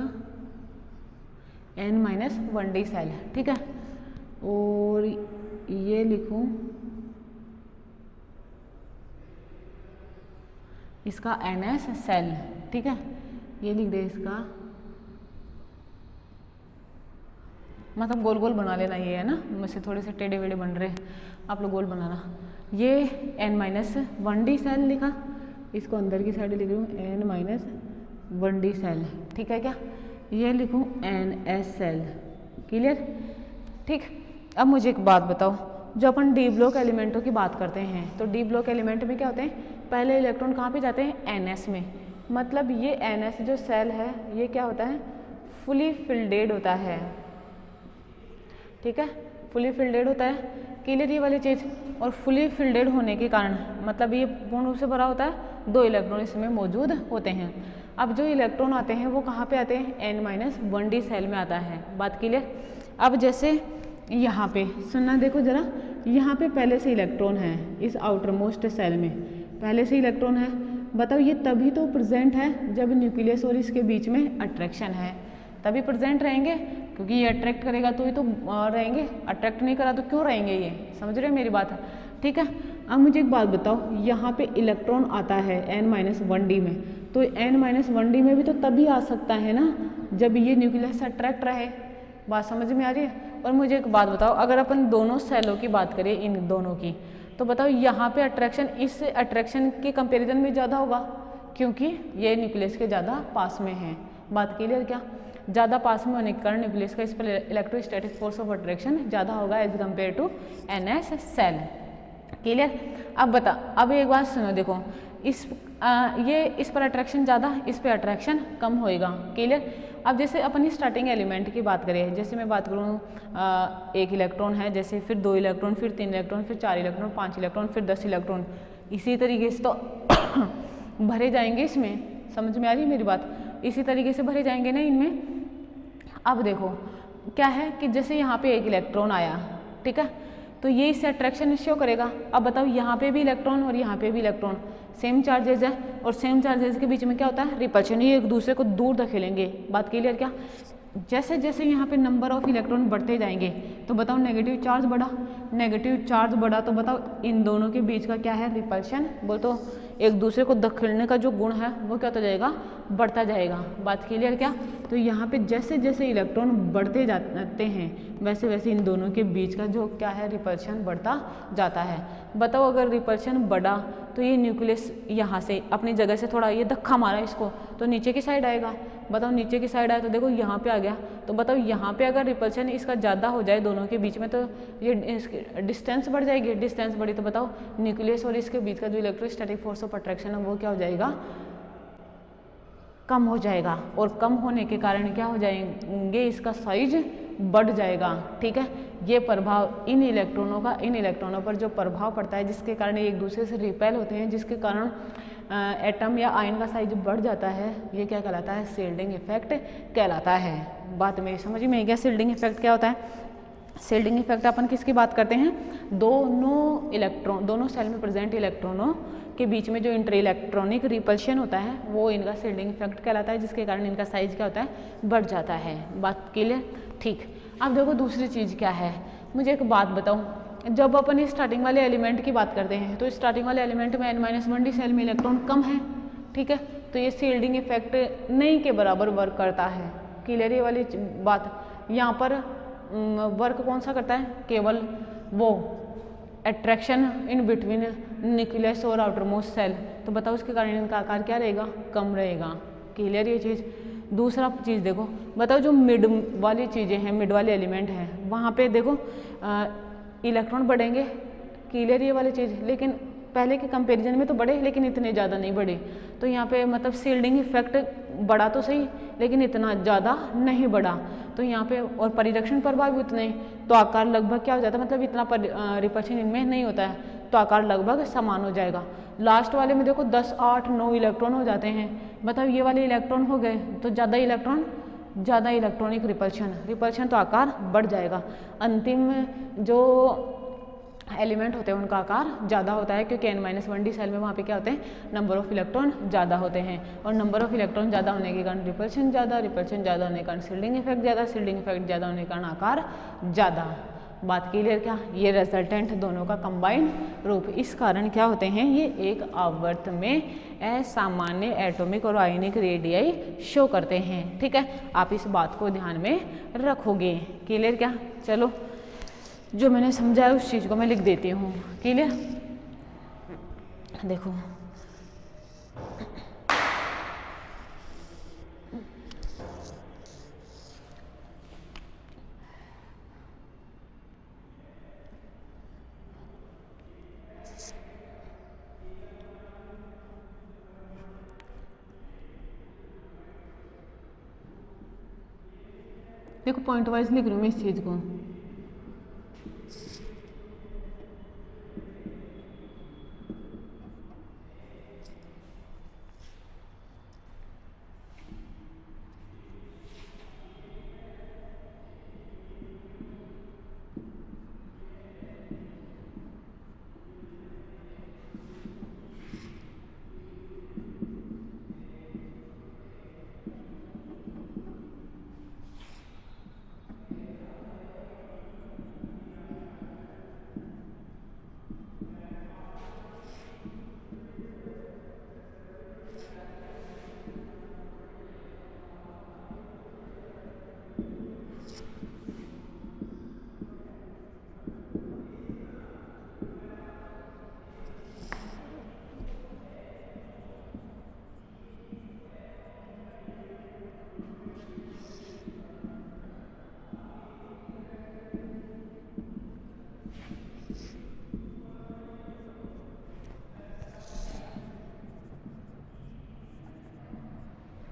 n-1d सेल। ठीक है, और ये लिखूं इसका ns सेल। ठीक है, ये लिख दे इसका, मतलब गोल गोल बना लेना, ये है ना, मुझसे थोड़े से टेढ़े वेढ़े बन रहे हैं, आप लोग गोल बनाना। ये n-1d सेल लिखा, इसको अंदर की साइड लिख रही हूँ n-1d सेल। ठीक है, क्या ये लिखूँ ns सेल। क्लियर। ठीक, अब मुझे एक बात बताओ, जो अपन डी ब्लॉक एलिमेंटों की बात करते हैं तो डी ब्लॉक एलिमेंट में क्या होते हैं, पहले इलेक्ट्रॉन कहाँ पे जाते हैं, ns में। मतलब ये ns जो सेल है ये क्या होता है, फुली फिल्डेड होता है। ठीक है, फुली फिल्डेड होता है। क्लियर ये वाली चीज़। और फुली फिल्डेड होने के कारण मतलब ये पूर्ण रूप से भरा होता है, 2 इलेक्ट्रॉन इसमें मौजूद होते हैं। अब जो इलेक्ट्रॉन आते हैं वो कहाँ पे आते हैं, n-1d सेल में आता है। बात क्लियर। अब जैसे यहाँ पे सुनना, देखो जरा, यहाँ पे पहले से इलेक्ट्रॉन है, इस आउटर मोस्ट सेल में पहले से इलेक्ट्रॉन है। बताओ ये तभी तो प्रेजेंट है जब न्यूक्लियस और इसके बीच में अट्रैक्शन है, तभी प्रेजेंट रहेंगे, क्योंकि ये अट्रैक्ट करेगा तो ही तो रहेंगे, अट्रैक्ट नहीं करा तो क्यों रहेंगे, ये समझ रहे हो मेरी बात। ठीक है, अब मुझे एक बात बताओ, यहाँ पे इलेक्ट्रॉन आता है n-1d में, तो n-1d में भी तो तभी आ सकता है ना जब ये न्यूक्लियस से अट्रैक्ट रहे। बात समझ में आ रही है। और मुझे एक बात बताओ, अगर अपन दोनों सेलों की बात करें, इन दोनों की, तो बताओ यहाँ पे अट्रैक्शन इस अट्रैक्शन के कंपैरिजन में ज़्यादा होगा, क्योंकि ये न्यूक्लियस के ज़्यादा पास में है। बात क्लियर क्या, ज़्यादा पास में होने के कारण न्यूक्लियस का इस पर इलेक्ट्रोस्टैटिक फोर्स ऑफ अट्रैक्शन ज़्यादा होगा as compare to ns shell. Clear. अब बता, अब एक बात सुनो, देखो इस पर अट्रैक्शन ज़्यादा, इस पर अट्रैक्शन कम होएगा। क्लियर। अब जैसे अपनी स्टार्टिंग एलिमेंट की बात करें, जैसे मैं बात करूँ 1 इलेक्ट्रॉन है, जैसे फिर 2 इलेक्ट्रॉन, फिर 3 इलेक्ट्रॉन, फिर 4 इलेक्ट्रॉन, 5 इलेक्ट्रॉन, फिर 10 इलेक्ट्रॉन, इसी तरीके से तो भरे जाएंगे इसमें। समझ में आ रही है मेरी बात, इसी तरीके से भरे जाएंगे ना इनमें। अब देखो क्या है कि जैसे यहाँ पे 1 इलेक्ट्रॉन आया, ठीक है, तो ये इससे अट्रैक्शन शो करेगा। अब बताओ यहाँ पे भी इलेक्ट्रॉन और यहाँ पे भी इलेक्ट्रॉन, सेम चार्जेस है, और सेम चार्जेस के बीच में क्या होता है, रिपल्शन, ये एक दूसरे को दूर धकेलेंगे। बात क्लियर क्या। जैसे जैसे यहाँ पे नंबर ऑफ इलेक्ट्रॉन बढ़ते जाएंगे, तो बताओ नेगेटिव चार्ज बढ़ा, नेगेटिव चार्ज बढ़ा, तो बताओ इन दोनों के बीच का क्या है, रिपल्शन। बोल तो एक दूसरे को धकेलने का जो गुण है वो क्या होता जाएगा, बढ़ता जाएगा। बात क्लियर क्या। तो यहाँ पे जैसे जैसे इलेक्ट्रॉन बढ़ते जाते हैं वैसे वैसे इन दोनों के बीच का जो क्या है, रिपल्शन बढ़ता जाता है। बताओ अगर रिपल्शन बढ़ा तो ये न्यूक्लियस यहाँ से अपनी जगह से थोड़ा ये धक्का मारा इसको, तो नीचे की साइड आएगा। बताओ नीचे की साइड आया तो देखो यहाँ पे आ गया, तो बताओ यहाँ पे अगर रिपल्शन इसका ज़्यादा हो जाए दोनों के बीच में तो ये डिस्टेंस बढ़ जाएगी, डिस्टेंस बढ़ी तो बताओ न्यूक्लियस और इसके बीच का जो इलेक्ट्रोस्टैटिक फोर्स ऑफ अट्रैक्शन है वो क्या हो जाएगा, कम हो जाएगा। और कम होने के कारण क्या हो जाएंगे, इसका साइज बढ़ जाएगा। ठीक है, ये प्रभाव इन इलेक्ट्रॉनों का इन इलेक्ट्रॉनों पर जो प्रभाव पड़ता है जिसके कारण एक दूसरे से रिपेल होते हैं, जिसके कारण एटम या आयन का साइज बढ़ जाता है, ये क्या कहलाता है, शिल्डिंग इफेक्ट कहलाता है। बात मेरी समझ में आई क्या, शिल्डिंग इफेक्ट क्या होता है। शिल्डिंग इफेक्ट अपन किसकी बात करते हैं, दोनों सेल में प्रेजेंट इलेक्ट्रॉनों के बीच में जो इंटर इलेक्ट्रॉनिक रिपल्शन होता है वो इनका शिल्डिंग इफेक्ट कहलाता है, जिसके कारण इनका साइज क्या होता है, बढ़ जाता है। बात क्लियर, ठीक। अब देखो दूसरी चीज़ क्या है, मुझे एक बात बताओ, जब अपन स्टार्टिंग वाले एलिमेंट की बात करते हैं तो स्टार्टिंग वाले एलिमेंट में n-1d सेल में इलेक्ट्रॉन कम है, ठीक है, तो ये शिल्डिंग इफेक्ट नहीं के बराबर वर्क करता है। क्लियर ये वाली बात। यहाँ पर वर्क कौन सा करता है, केवल वो अट्रैक्शन इन बिटवीन न्यूक्लियस और आउटर मोस्ट सेल, तो बताओ उसके कारण इनका आकार क्या रहेगा, कम रहेगा। क्लियर ये चीज़। दूसरा चीज़ देखो, बताओ जो मिड वाली चीज़ें हैं, मिड वाले एलिमेंट हैं, वहाँ पे देखो इलेक्ट्रॉन बढ़ेंगे। क्लियर ये वाली चीज़, लेकिन पहले के कंपैरिजन में तो बढ़े लेकिन इतने ज़्यादा नहीं बढ़े, तो यहाँ पे मतलब शिल्डिंग इफेक्ट बढ़ा तो सही लेकिन इतना ज़्यादा नहीं बढ़ा, तो यहाँ पे और परिरक्षण प्रभाव भी उतने, तो आकार लगभग क्या हो जाता है, मतलब इतना रिपल्शन इनमें नहीं होता है, तो आकार लगभग समान हो जाएगा। लास्ट वाले में देखो 10, 8, 9 इलेक्ट्रॉन हो जाते हैं, बताओ ये वाले इलेक्ट्रॉन हो गए तो ज़्यादा इलेक्ट्रॉनिक रिपल्शन तो आकार बढ़ जाएगा। अंतिम जो एलिमेंट होते हैं उनका आकार ज़्यादा होता है, क्योंकि n-1d सेल में वहाँ पे क्या होते हैं, नंबर ऑफ इलेक्ट्रॉन ज़्यादा होते हैं, और नंबर ऑफ इलेक्ट्रॉन ज़्यादा होने के कारण रिपल्शन ज़्यादा होने के कारण शिल्डिंग इफेक्ट ज़्यादा होने के कारण आकार ज़्यादा। बात क्लियर क्या, ये रिजल्टेंट दोनों का कंबाइन रूप, इस कारण क्या होते हैं, ये एक आवर्त में असामान्य एटॉमिक और आयनिक रेडियाई शो करते हैं। ठीक है, आप इस बात को ध्यान में रखोगे। क्लियर क्या, चलो जो मैंने समझा है उस चीज़ को मैं लिख देती हूँ। क्लियर, देखो पॉइंट वाइज लिख रही हूँ मैं इस चीज़ को।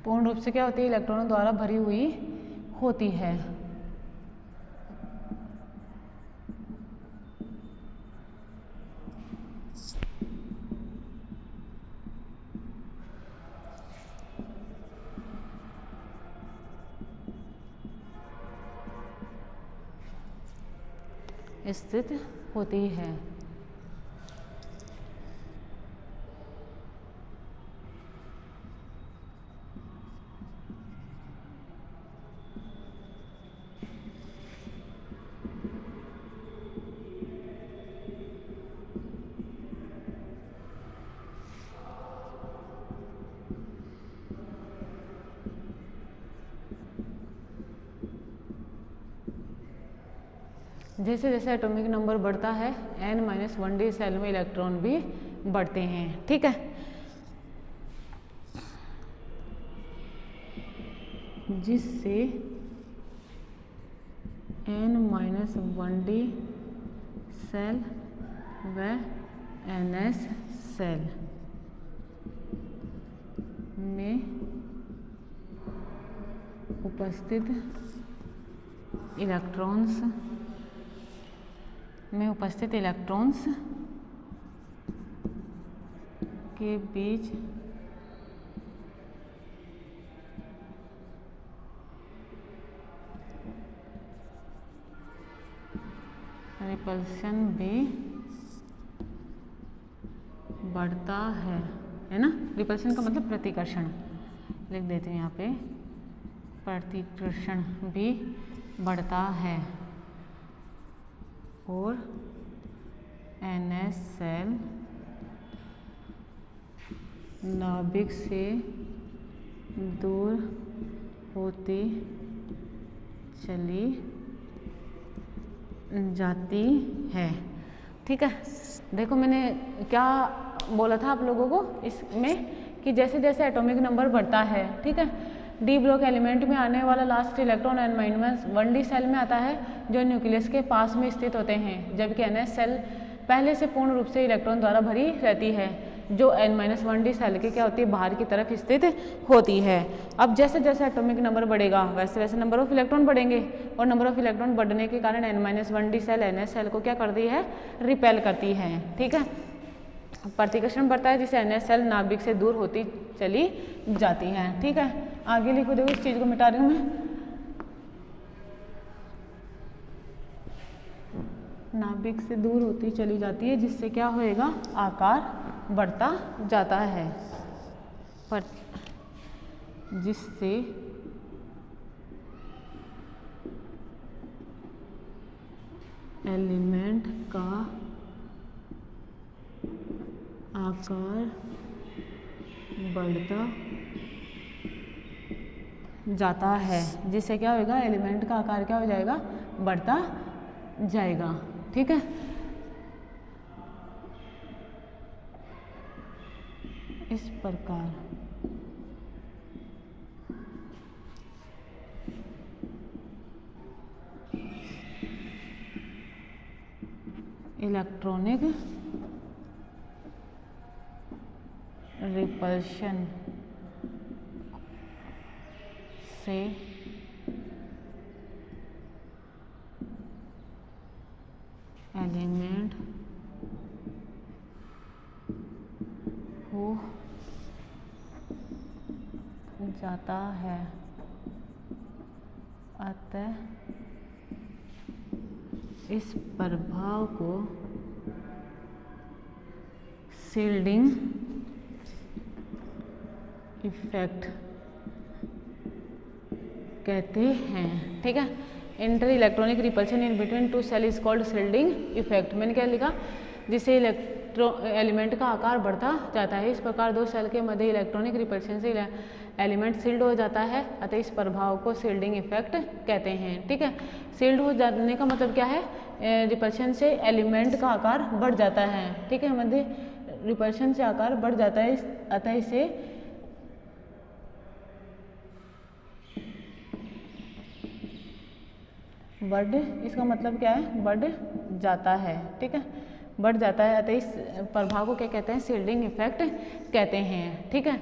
पूर्ण रूप से क्या होती है, इलेक्ट्रॉनों द्वारा भरी हुई होती है। स्थित होती है। जैसे जैसे एटॉमिक नंबर बढ़ता है n-1d सेल में इलेक्ट्रॉन भी बढ़ते हैं। ठीक है, जिससे N-1D सेल व NS सेल में उपस्थित इलेक्ट्रॉन्स के बीच रिपल्शन भी बढ़ता है ना। रिपल्शन का मतलब प्रतिकर्षण, लिख देते हैं यहाँ पे, प्रतिकर्षण भी बढ़ता है और NS सेल नाभिक से दूर होती चली जाती है। ठीक है, देखो मैंने क्या बोला था आप लोगों को इसमें कि जैसे जैसे एटॉमिक नंबर बढ़ता है, ठीक है, डी ब्लॉक एलिमेंट में आने वाला लास्ट इलेक्ट्रॉन N-1D सेल में आता है जो न्यूक्लियस के पास में स्थित होते हैं, जबकि NS सेल पहले से पूर्ण रूप से इलेक्ट्रॉन द्वारा भरी रहती है जो N-1D सेल के क्या होती है, बाहर की तरफ स्थित होती है। अब जैसे जैसे एटॉमिक नंबर बढ़ेगा वैसे वैसे नंबर ऑफ इलेक्ट्रॉन बढ़ेंगे और नंबर ऑफ इलेक्ट्रॉन बढ़ने के कारण N-1D सेल NS सेल को क्या करती है, रिपेल करती है। ठीक है, प्रतिकर्षण बढ़ता है जिससे NS सेल नाभिक से दूर होती चली जाती है। ठीक है, आगे लिखो, देखो इस चीज को मिटा रही हूँ मैं। नाभिक से दूर होती चली जाती है जिससे क्या होएगा, आकार बढ़ता जाता है, पर जिससे एलिमेंट का आकार बढ़ता जाता है, जिससे क्या होगा, एलिमेंट का आकार क्या हो जाएगा, बढ़ता जाएगा। ठीक है, इस प्रकार इलेक्ट्रॉनिक रिपल्शन से एलिमेंट हो जाता है, अतः इस प्रभाव को शील्डिंग इफेक्ट कहते हैं। ठीक है, inter electronic repulsion in between two shell is called shielding effect. मैंने क्या लिखा, जिससे एलिमेंट का आकार बढ़ता जाता है, इस प्रकार दो सेल के मध्य इलेक्ट्रॉनिक रिपल्शन से एलिमेंट सील्ड हो जाता है, अतः इस प्रभाव को शील्डिंग इफेक्ट कहते हैं। ठीक है, सील्ड हो जाने का मतलब क्या है, रिपल्शन से एलिमेंट का आकार बढ़ जाता है। ठीक है, मध्य रिपल्शन से आकार बढ़ जाता है, अतः इसे बढ़, इसका मतलब क्या है, बढ़ जाता है। ठीक है, बढ़ जाता है, अतः इस प्रभाव को क्या कहते हैं, शील्डिंग इफेक्ट कहते हैं। ठीक है,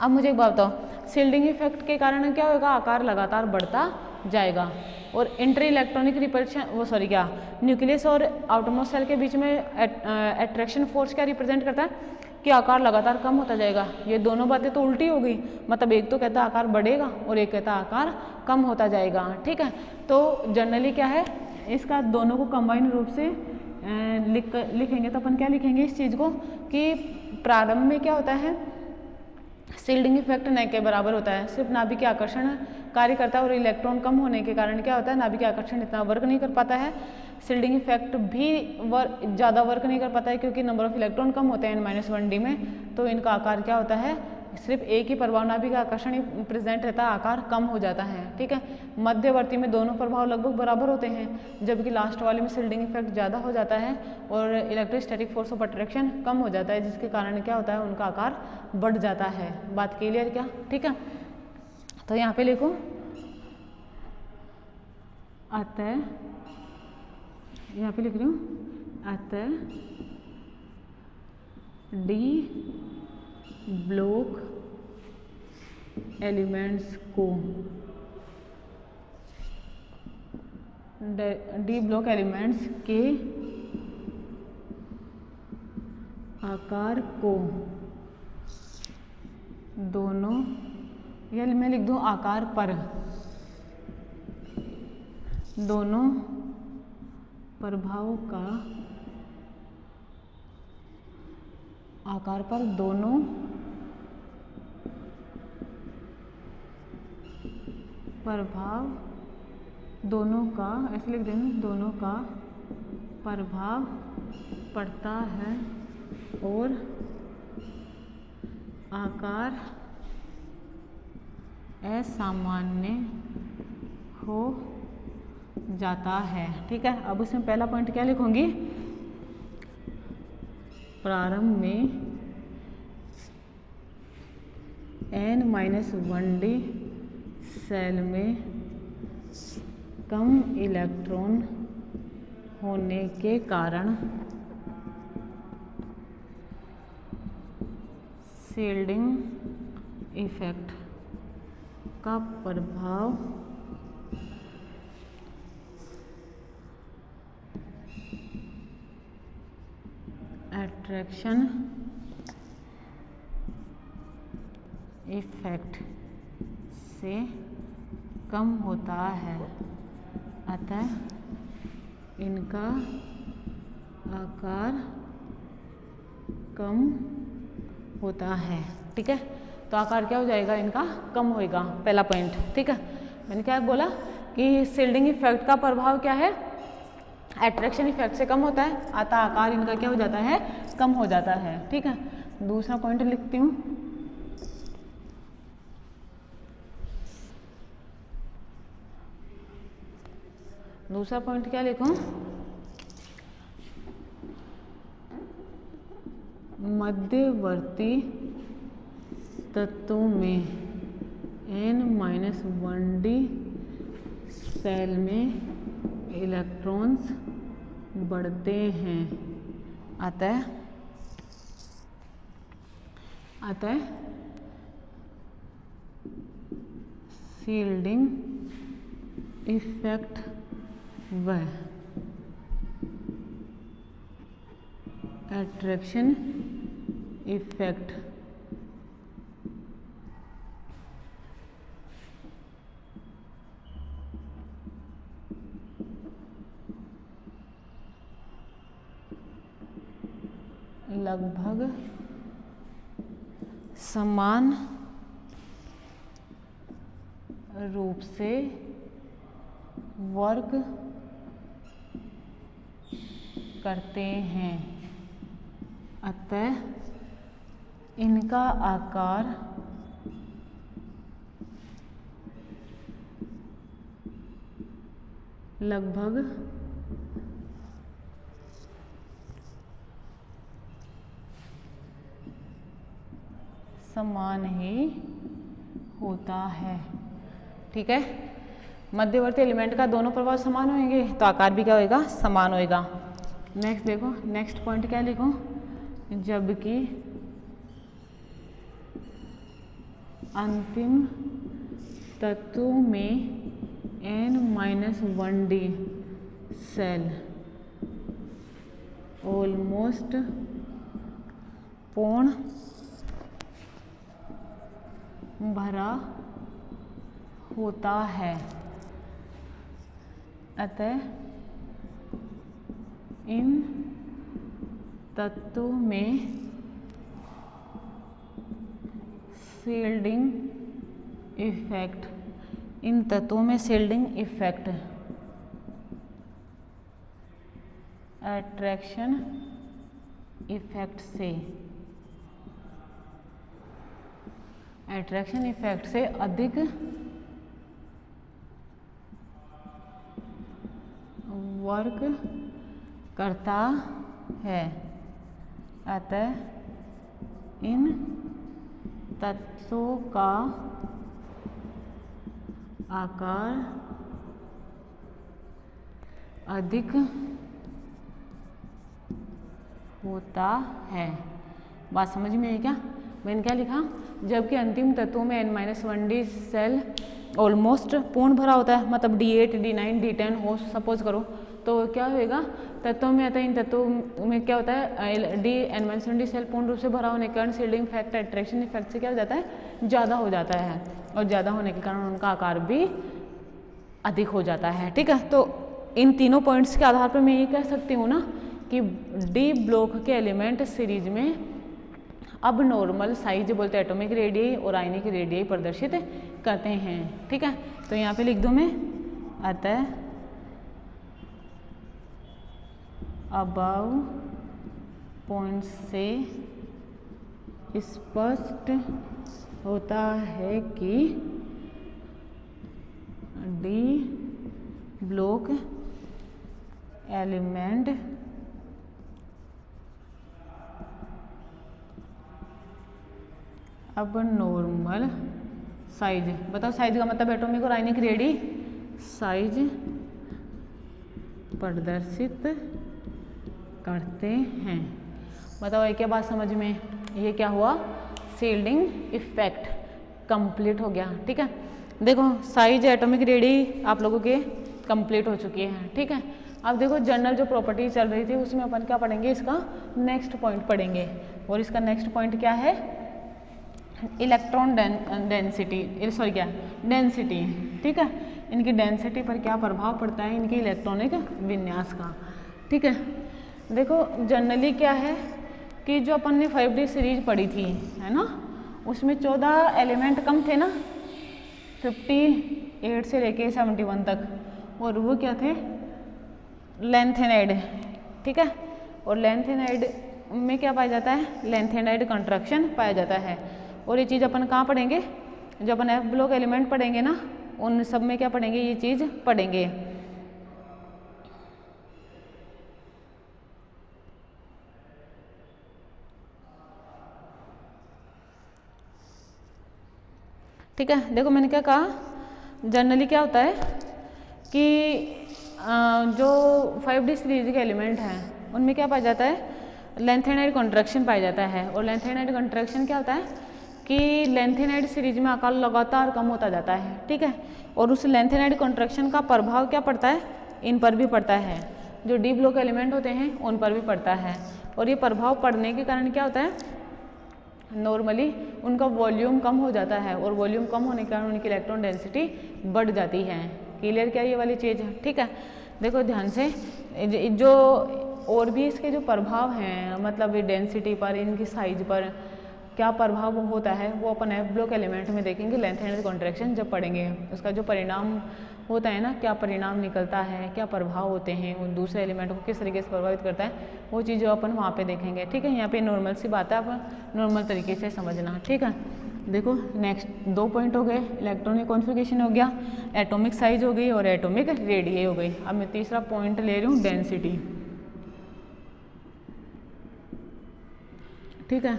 अब मुझे एक बात बताओ, शील्डिंग इफेक्ट के कारण क्या होगा, आकार लगातार बढ़ता जाएगा और इंटर इलेक्ट्रॉनिक रिपल्शन न्यूक्लियस और आउटरमोस्ट सेल के बीच में अट्रैक्शन फोर्स क्या रिप्रेजेंट करता है कि आकार लगातार कम होता जाएगा। ये दोनों बातें तो उल्टी हो गई, मतलब एक तो कहता है आकार बढ़ेगा और एक कहता है आकार कम होता जाएगा। ठीक है, तो जनरली क्या है, इसका दोनों को कंबाइन रूप से लिखेंगे तो अपन क्या लिखेंगे इस चीज़ को कि प्रारंभ में क्या होता है, शील्डिंग इफेक्ट न के बराबर होता है, सिर्फ नाभिक के आकर्षण कार्य करता है और इलेक्ट्रॉन कम होने के कारण क्या होता है, नाभिक के आकर्षण इतना वर्क नहीं कर पाता है। शील्डिंग इफेक्ट भी ज़्यादा वर्क नहीं कर पाता है क्योंकि नंबर ऑफ इलेक्ट्रॉन कम होते हैं N-1D में, तो इनका आकार क्या होता है, सिर्फ एक ही प्रभाव नाभिक का आकर्षण ही प्रेजेंट रहता है, आकार कम हो जाता है। ठीक है, मध्यवर्ती में दोनों प्रभाव लगभग बराबर होते हैं, जबकि लास्ट वाले में शील्डिंग इफेक्ट ज़्यादा हो जाता है और इलेक्ट्रोस्टैटिक फोर्स ऑफ अट्रैक्शन कम हो जाता है, जिसके कारण क्या होता है, उनका आकार बढ़ जाता है। बात क्लियर क्या? ठीक है, तो यहाँ पे लिखो अतः, यहाँ पे लिख रही हूँ अतः डी ब्लॉक एलिमेंट्स को, डी ब्लॉक एलिमेंट्स के आकार को दोनों, या मैं लिख दूँ आकार पर, दोनों प्रभाव का, आकार पर दोनों प्रभाव, दोनों का, ऐसे लिख देंगे, दोनों का प्रभाव पड़ता है और आकार असामान्य हो जाता है। ठीक है, अब उसमें पहला पॉइंट क्या लिखूंगी, प्रारंभ में n-1d सेल में कम इलेक्ट्रॉन होने के कारण शील्डिंग इफेक्ट का प्रभाव अट्रैक्शन इफेक्ट से कम होता है, अतः इनका आकार कम होता है। ठीक है, तो आकार क्या हो जाएगा, इनका कम होएगा, पहला पॉइंट। ठीक है, मैंने क्या बोला कि शील्डिंग इफेक्ट का प्रभाव क्या है, अट्रैक्शन इफेक्ट से कम होता है, अतः आकार इनका क्या हो जाता है, कम हो जाता है। ठीक है, दूसरा पॉइंट लिखती हूँ, दूसरा पॉइंट क्या लिखूं, मध्यवर्ती तत्वों में n-1d सेल में इलेक्ट्रॉन्स बढ़ते हैं, अतः शील्डिंग इफेक्ट व अट्रैक्शन इफेक्ट लगभग समान रूप से वर्क करते हैं, अतः इनका आकार लगभग समान ही होता है। ठीक है, मध्यवर्ती एलिमेंट का दोनों प्रभाव समान होंगे तो आकार भी क्या होएगा, समान होएगा। नेक्स्ट देखो, नेक्स्ट पॉइंट क्या लिखूं, जबकि अंतिम तत्व में n-1d सेल ऑलमोस्ट पूर्ण भरा होता है, अतः इन तत्वों में शील्डिंग इफेक्ट, इन तत्वों में शील्डिंग इफेक्ट अट्रैक्शन इफेक्ट से अधिक वर्क करता है, अतः इन तत्वों का आकार अधिक होता है। बात समझ में आई क्या? मैंने क्या लिखा, जबकि अंतिम तत्वों में n-1d सेल ऑलमोस्ट पूर्ण भरा होता है, मतलब D8 D9 D10 हो सपोज करो, तो क्या होएगा, तत्वों में आता है, इन तत्वों में क्या होता है, n-1d सेल पूर्ण रूप से भरा होने के कारण शील्डिंग इफेक्ट अट्रैक्शन इफेक्ट से क्या हो जाता है, ज़्यादा हो जाता है, और ज़्यादा होने के कारण उनका आकार भी अधिक हो जाता है। ठीक है, तो इन तीनों पॉइंट्स के आधार पर मैं ये कह सकती हूँ ना कि डी ब्लॉक के एलिमेंट सीरीज में अब नॉर्मल साइज बोलते हैं एटॉमिक रेडियई और आयनिक रेडियई प्रदर्शित करते हैं। ठीक है, तो यहाँ पे लिख दूँ मैं, अतः अबव पॉइंट से स्पष्ट होता है कि डी ब्लॉक एलिमेंट अब नॉर्मल साइज, बताओ साइज का मतलब एटॉमिक और आयनिक रेडी साइज प्रदर्शित करते हैं। बताओ एक क्या बात समझ में, ये क्या हुआ, शील्डिंग इफेक्ट कंप्लीट हो गया। ठीक है, देखो साइज एटॉमिक रेडी आप लोगों के कंप्लीट हो चुकी है। ठीक है, अब देखो जनरल जो प्रॉपर्टी चल रही थी उसमें अपन क्या पढ़ेंगे, इसका नेक्स्ट पॉइंट पढ़ेंगे, और इसका नेक्स्ट पॉइंट क्या है, इलेक्ट्रॉन डेंसिटी, सॉरी क्या डेंसिटी। ठीक है, इनकी डेंसिटी पर क्या प्रभाव पड़ता है, इनकी इलेक्ट्रॉनिक विन्यास का। ठीक है, देखो जनरली क्या है कि जो अपन ने 5D सीरीज पढ़ी थी, है ना, उसमें 14 एलिमेंट कम थे ना, 58 से लेके 71 तक, और वो क्या थे, लेंथेनाइड। ठीक है, और लेंथेनाइड में क्या पाया जाता है, लेंथेनाइड कंट्रैक्शन पाया जाता है। और ये चीज़ अपन कहाँ पढ़ेंगे, जब अपन एफ ब्लॉक एलिमेंट पढ़ेंगे ना, उन सब में क्या पढ़ेंगे, ये चीज़ पढ़ेंगे। ठीक है, देखो मैंने क्या कहा, जनरली क्या होता है कि जो 5D सीरीज के एलिमेंट हैं उनमें क्या पाया जाता है, लेंथेनाइड कंट्रैक्शन पाया जाता है। और लेंथेनाइड कंट्रैक्शन क्या होता है कि लेंथेनाइड सीरीज में आकार लगातार कम होता जाता है। ठीक है, और उस लेंथेनाइड कंट्रैक्शन का प्रभाव क्या पड़ता है, इन पर भी पड़ता है, जो डी ब्लॉक एलिमेंट होते हैं उन पर भी पड़ता है। और ये प्रभाव पड़ने के कारण क्या होता है, नॉर्मली उनका वॉल्यूम कम हो जाता है, और वॉल्यूम कम होने के कारण उनकी इलेक्ट्रॉन डेंसिटी बढ़ जाती है। क्लियर क्या ये वाली चीज़? ठीक है, देखो ध्यान से, जो और भी इसके जो प्रभाव हैं, मतलब डेंसिटी पर, इनकी साइज पर क्या प्रभाव होता है, वो अपन एफ ब्लॉक एलिमेंट में देखेंगे। लेंथेनाइड कॉन्ट्रैक्शन जब पढ़ेंगे, उसका जो परिणाम होता है ना, क्या परिणाम निकलता है, क्या प्रभाव होते हैं, वो दूसरे एलिमेंट को किस तरीके से प्रभावित करता है, वो चीज़ जो अपन वहाँ पे देखेंगे। ठीक है, यहाँ पे नॉर्मल सी बात है, आप नॉर्मल तरीके से समझना। ठीक है, देखो नेक्स्ट 2 पॉइंट हो गए, इलेक्ट्रॉनिक कॉन्फ़िगरेशन हो गया, एटॉमिक साइज हो गई, और एटॉमिक रेडियई हो गई। अब मैं तीसरा पॉइंट ले रही हूँ, डेंसिटी। ठीक है,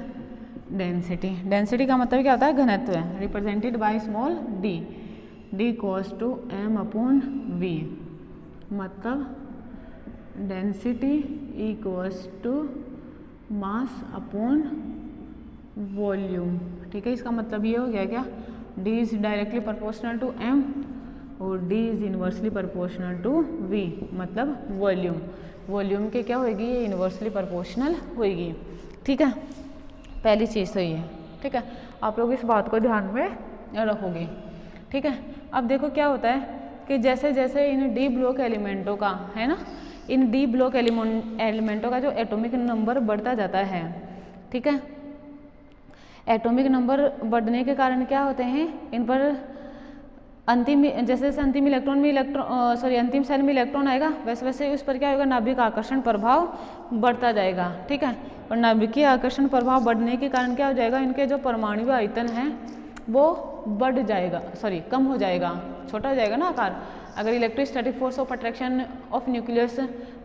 डेंसिटी, डेंसिटी का मतलब क्या होता है, घनत्व है, represented by small D, D equals to m upon v, मतलब density equals to mass upon volume. ठीक है, इसका मतलब ये हो गया क्या, d is directly proportional to m और d is inversely proportional to v, मतलब वॉल्यूम। वॉल्यूम के क्या होगी, ये इनवर्सली प्रोपोर्शनल होगी। ठीक है, पहली चीज़ तो ये। ठीक है, आप लोग इस बात को ध्यान में रखोगे। ठीक है, अब देखो क्या होता है कि जैसे जैसे इन डी ब्लॉक एलिमेंटों का, है ना, इन डी ब्लॉक एलिमेंटों का जो एटॉमिक नंबर बढ़ता जाता है, ठीक है, एटॉमिक नंबर बढ़ने के कारण क्या होते हैं, इन पर अंतिम, जैसे जैसे अंतिम इलेक्ट्रॉन में अंतिम सेल में इलेक्ट्रॉन आएगा, वैसे वैसे उस पर क्या होगा, नाभिक आकर्षण प्रभाव बढ़ता जाएगा। ठीक है, और नाभिकीय आकर्षण प्रभाव बढ़ने के कारण क्या हो जाएगा, इनके जो परमाणु आयतन है वो बढ़ जाएगा, कम हो जाएगा, छोटा हो जाएगा ना आकार। अगर electrostatic force of attraction of nucleus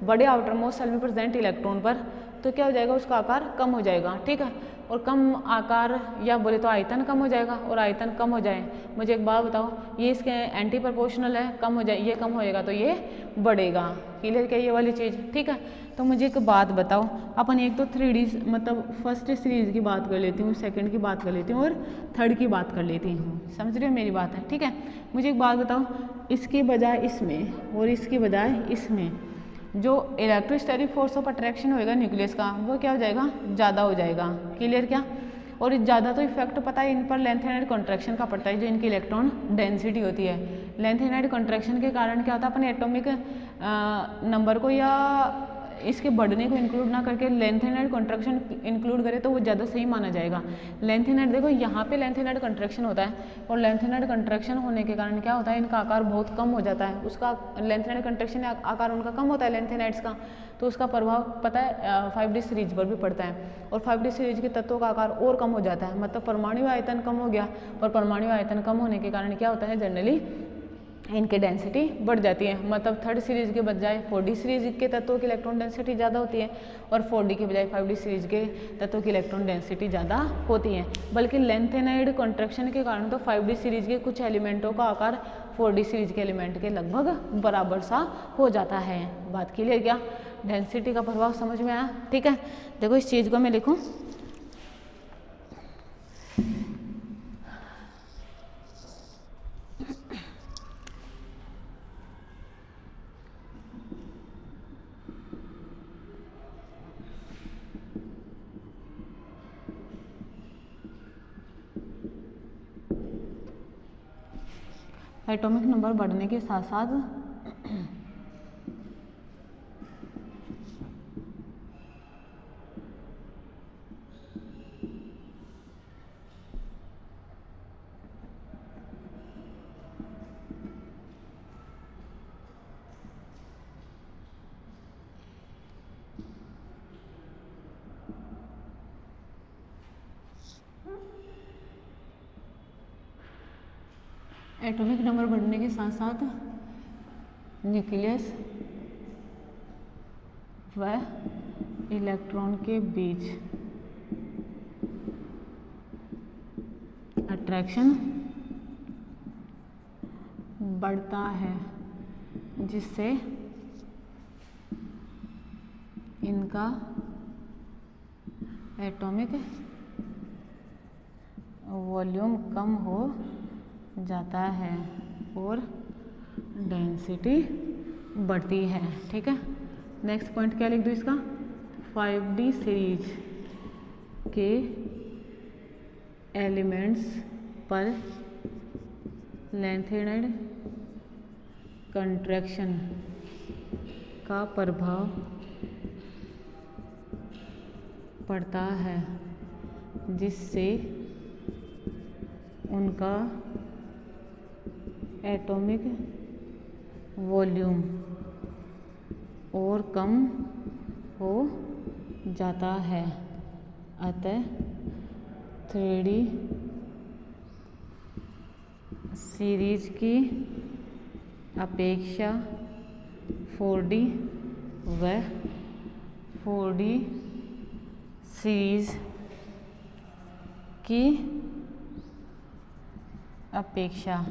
बड़े आउटर मोस्ट सेल में प्रेजेंट इलेक्ट्रॉन पर तो क्या हो जाएगा, उसका आकार कम हो जाएगा, ठीक है। और कम आकार या बोले तो आयतन कम हो जाएगा, और आयतन कम हो जाए, मुझे एक बात बताओ, ये इसके एंटी प्रोपोर्शनल है, कम हो जाए, ये कम होएगा तो ये बढ़ेगा। क्लियर क्या ये वाली चीज़, ठीक है। तो मुझे एक बात बताओ, अपन एक तो 3D मतलब फर्स्ट सीरीज़ की बात कर लेती हूँ, सेकंड की बात कर लेती हूँ और थर्ड की बात कर लेती हूँ, समझ रहे हो मेरी बात है, ठीक है। मुझे एक बात बताओ, इसके बजाय इसमें और इसके बजाय इसमें जो इलेक्ट्रोस्टैटिक फोर्स ऑफ अट्रैक्शन होएगा न्यूक्लियस का, वो क्या हो जाएगा, ज़्यादा हो जाएगा। क्लियर क्या, और ज़्यादा तो इफेक्ट पता है इन पर लेंथ एंड कॉन्ट्रैक्शन का पड़ता है, जो इनकी इलेक्ट्रॉन डेंसिटी होती है। लेंथ एंड कॉन्ट्रैक्शन के कारण क्या होता है, अपने एटॉमिक नंबर को या इसके बढ़ने को इंक्लूड ना करके लेंथ एंड कॉन्ट्रैक्शन इंक्लूड करें तो वो ज़्यादा सही माना जाएगा। लेंथ एंड देखो यहाँ पे लेंथ एंड कॉन्ट्रैक्शन होता है, और लेंथ एंड कॉन्ट्रैक्शन होने के कारण क्या होता है, इनका आकार बहुत कम हो जाता है। उसका लेंथ एंड कॉन्ट्रैक्शन आकार उनका कम होता है लेंथ एंड्स का, तो उसका प्रभाव पता है 5D सीरीज पर भी पड़ता है। और 5D सीरीज के तत्वों का आकार और कम हो जाता है, मतलब परमाणु आयतन कम हो गया, और परमाणु आयतन कम होने के कारण क्या होता है, जनरली इनकी डेंसिटी बढ़ जाती है। मतलब थर्ड सीरीज के बजाय 4D सीरीज के तत्वों की इलेक्ट्रॉन डेंसिटी ज़्यादा होती है, और 4D के बजाय 5D सीरीज के तत्वों की इलेक्ट्रॉन डेंसिटी ज़्यादा होती है। बल्कि लेंथ एंड कॉन्ट्रैक्शन के कारण तो 5D सीरीज के कुछ एलिमेंटों का आकार 4D सीरीज के एलिमेंट के लगभग बराबर सा हो जाता है। बात क्लियर क्या, डेंसिटी का प्रभाव समझ में आया, ठीक है। देखो इस चीज़ को मैं लिखूँ, एटॉमिक नंबर बढ़ने के साथ साथ एटॉमिक नंबर बढ़ने के साथ साथ न्यूक्लियस व इलेक्ट्रॉन के बीच अट्रैक्शन बढ़ता है, जिससे इनका एटॉमिक वॉल्यूम कम हो जाता है और डेंसिटी बढ़ती है, ठीक है। नेक्स्ट पॉइंट क्या लिख दूँ इसका, 5D सीरीज के एलिमेंट्स पर लेंथ एंड कॉन्ट्रैक्शन का प्रभाव पड़ता है, जिससे उनका एटॉमिक वॉल्यूम और कम हो जाता है। अतः 3D सीरीज की अपेक्षा 4D व 4D सीरीज की अपेक्षा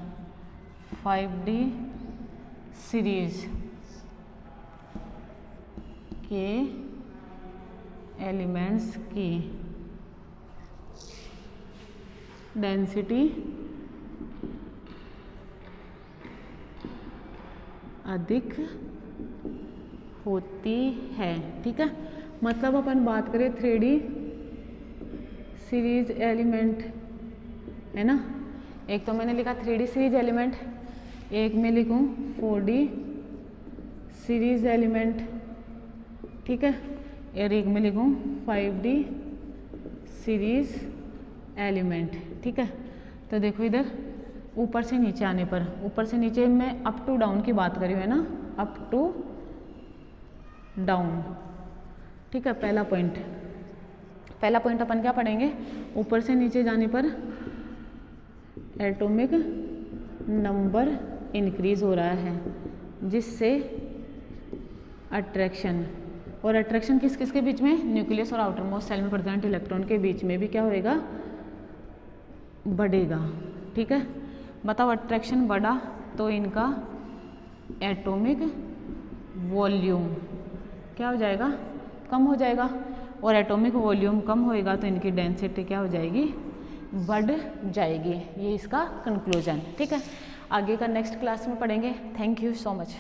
5D सीरीज के एलिमेंट्स की डेंसिटी अधिक होती है, ठीक है। मतलब अपन बात करें 3D सीरीज एलिमेंट है ना, एक तो मैंने लिखा 3D सीरीज एलिमेंट, एक में लिखूं 4D सीरीज एलिमेंट, ठीक है, और एक में लिखूं 5D सीरीज एलिमेंट, ठीक है। तो देखो इधर ऊपर से नीचे आने पर, ऊपर से नीचे मैं अप टू डाउन की बात करी है ना, अप टू डाउन, ठीक है। पहला पॉइंट अपन क्या पढ़ेंगे, ऊपर से नीचे जाने पर एटॉमिक नंबर इंक्रीज हो रहा है, जिससे अट्रैक्शन और अट्रैक्शन किस किस के बीच में, न्यूक्लियस और आउटर मोस्ट सेल में प्रेजेंट इलेक्ट्रॉन के बीच में भी क्या होएगा, बढ़ेगा। ठीक है, बताओ अट्रैक्शन बढ़ा तो इनका एटॉमिक वॉल्यूम क्या हो जाएगा, कम हो जाएगा, और एटॉमिक वॉल्यूम कम होएगा तो इनकी डेंसिटी क्या हो जाएगी, बढ़ जाएगी। ये इसका कंक्लूजन। ठीक है, आगे का नेक्स्ट क्लास में पढ़ेंगे। Thank you so much.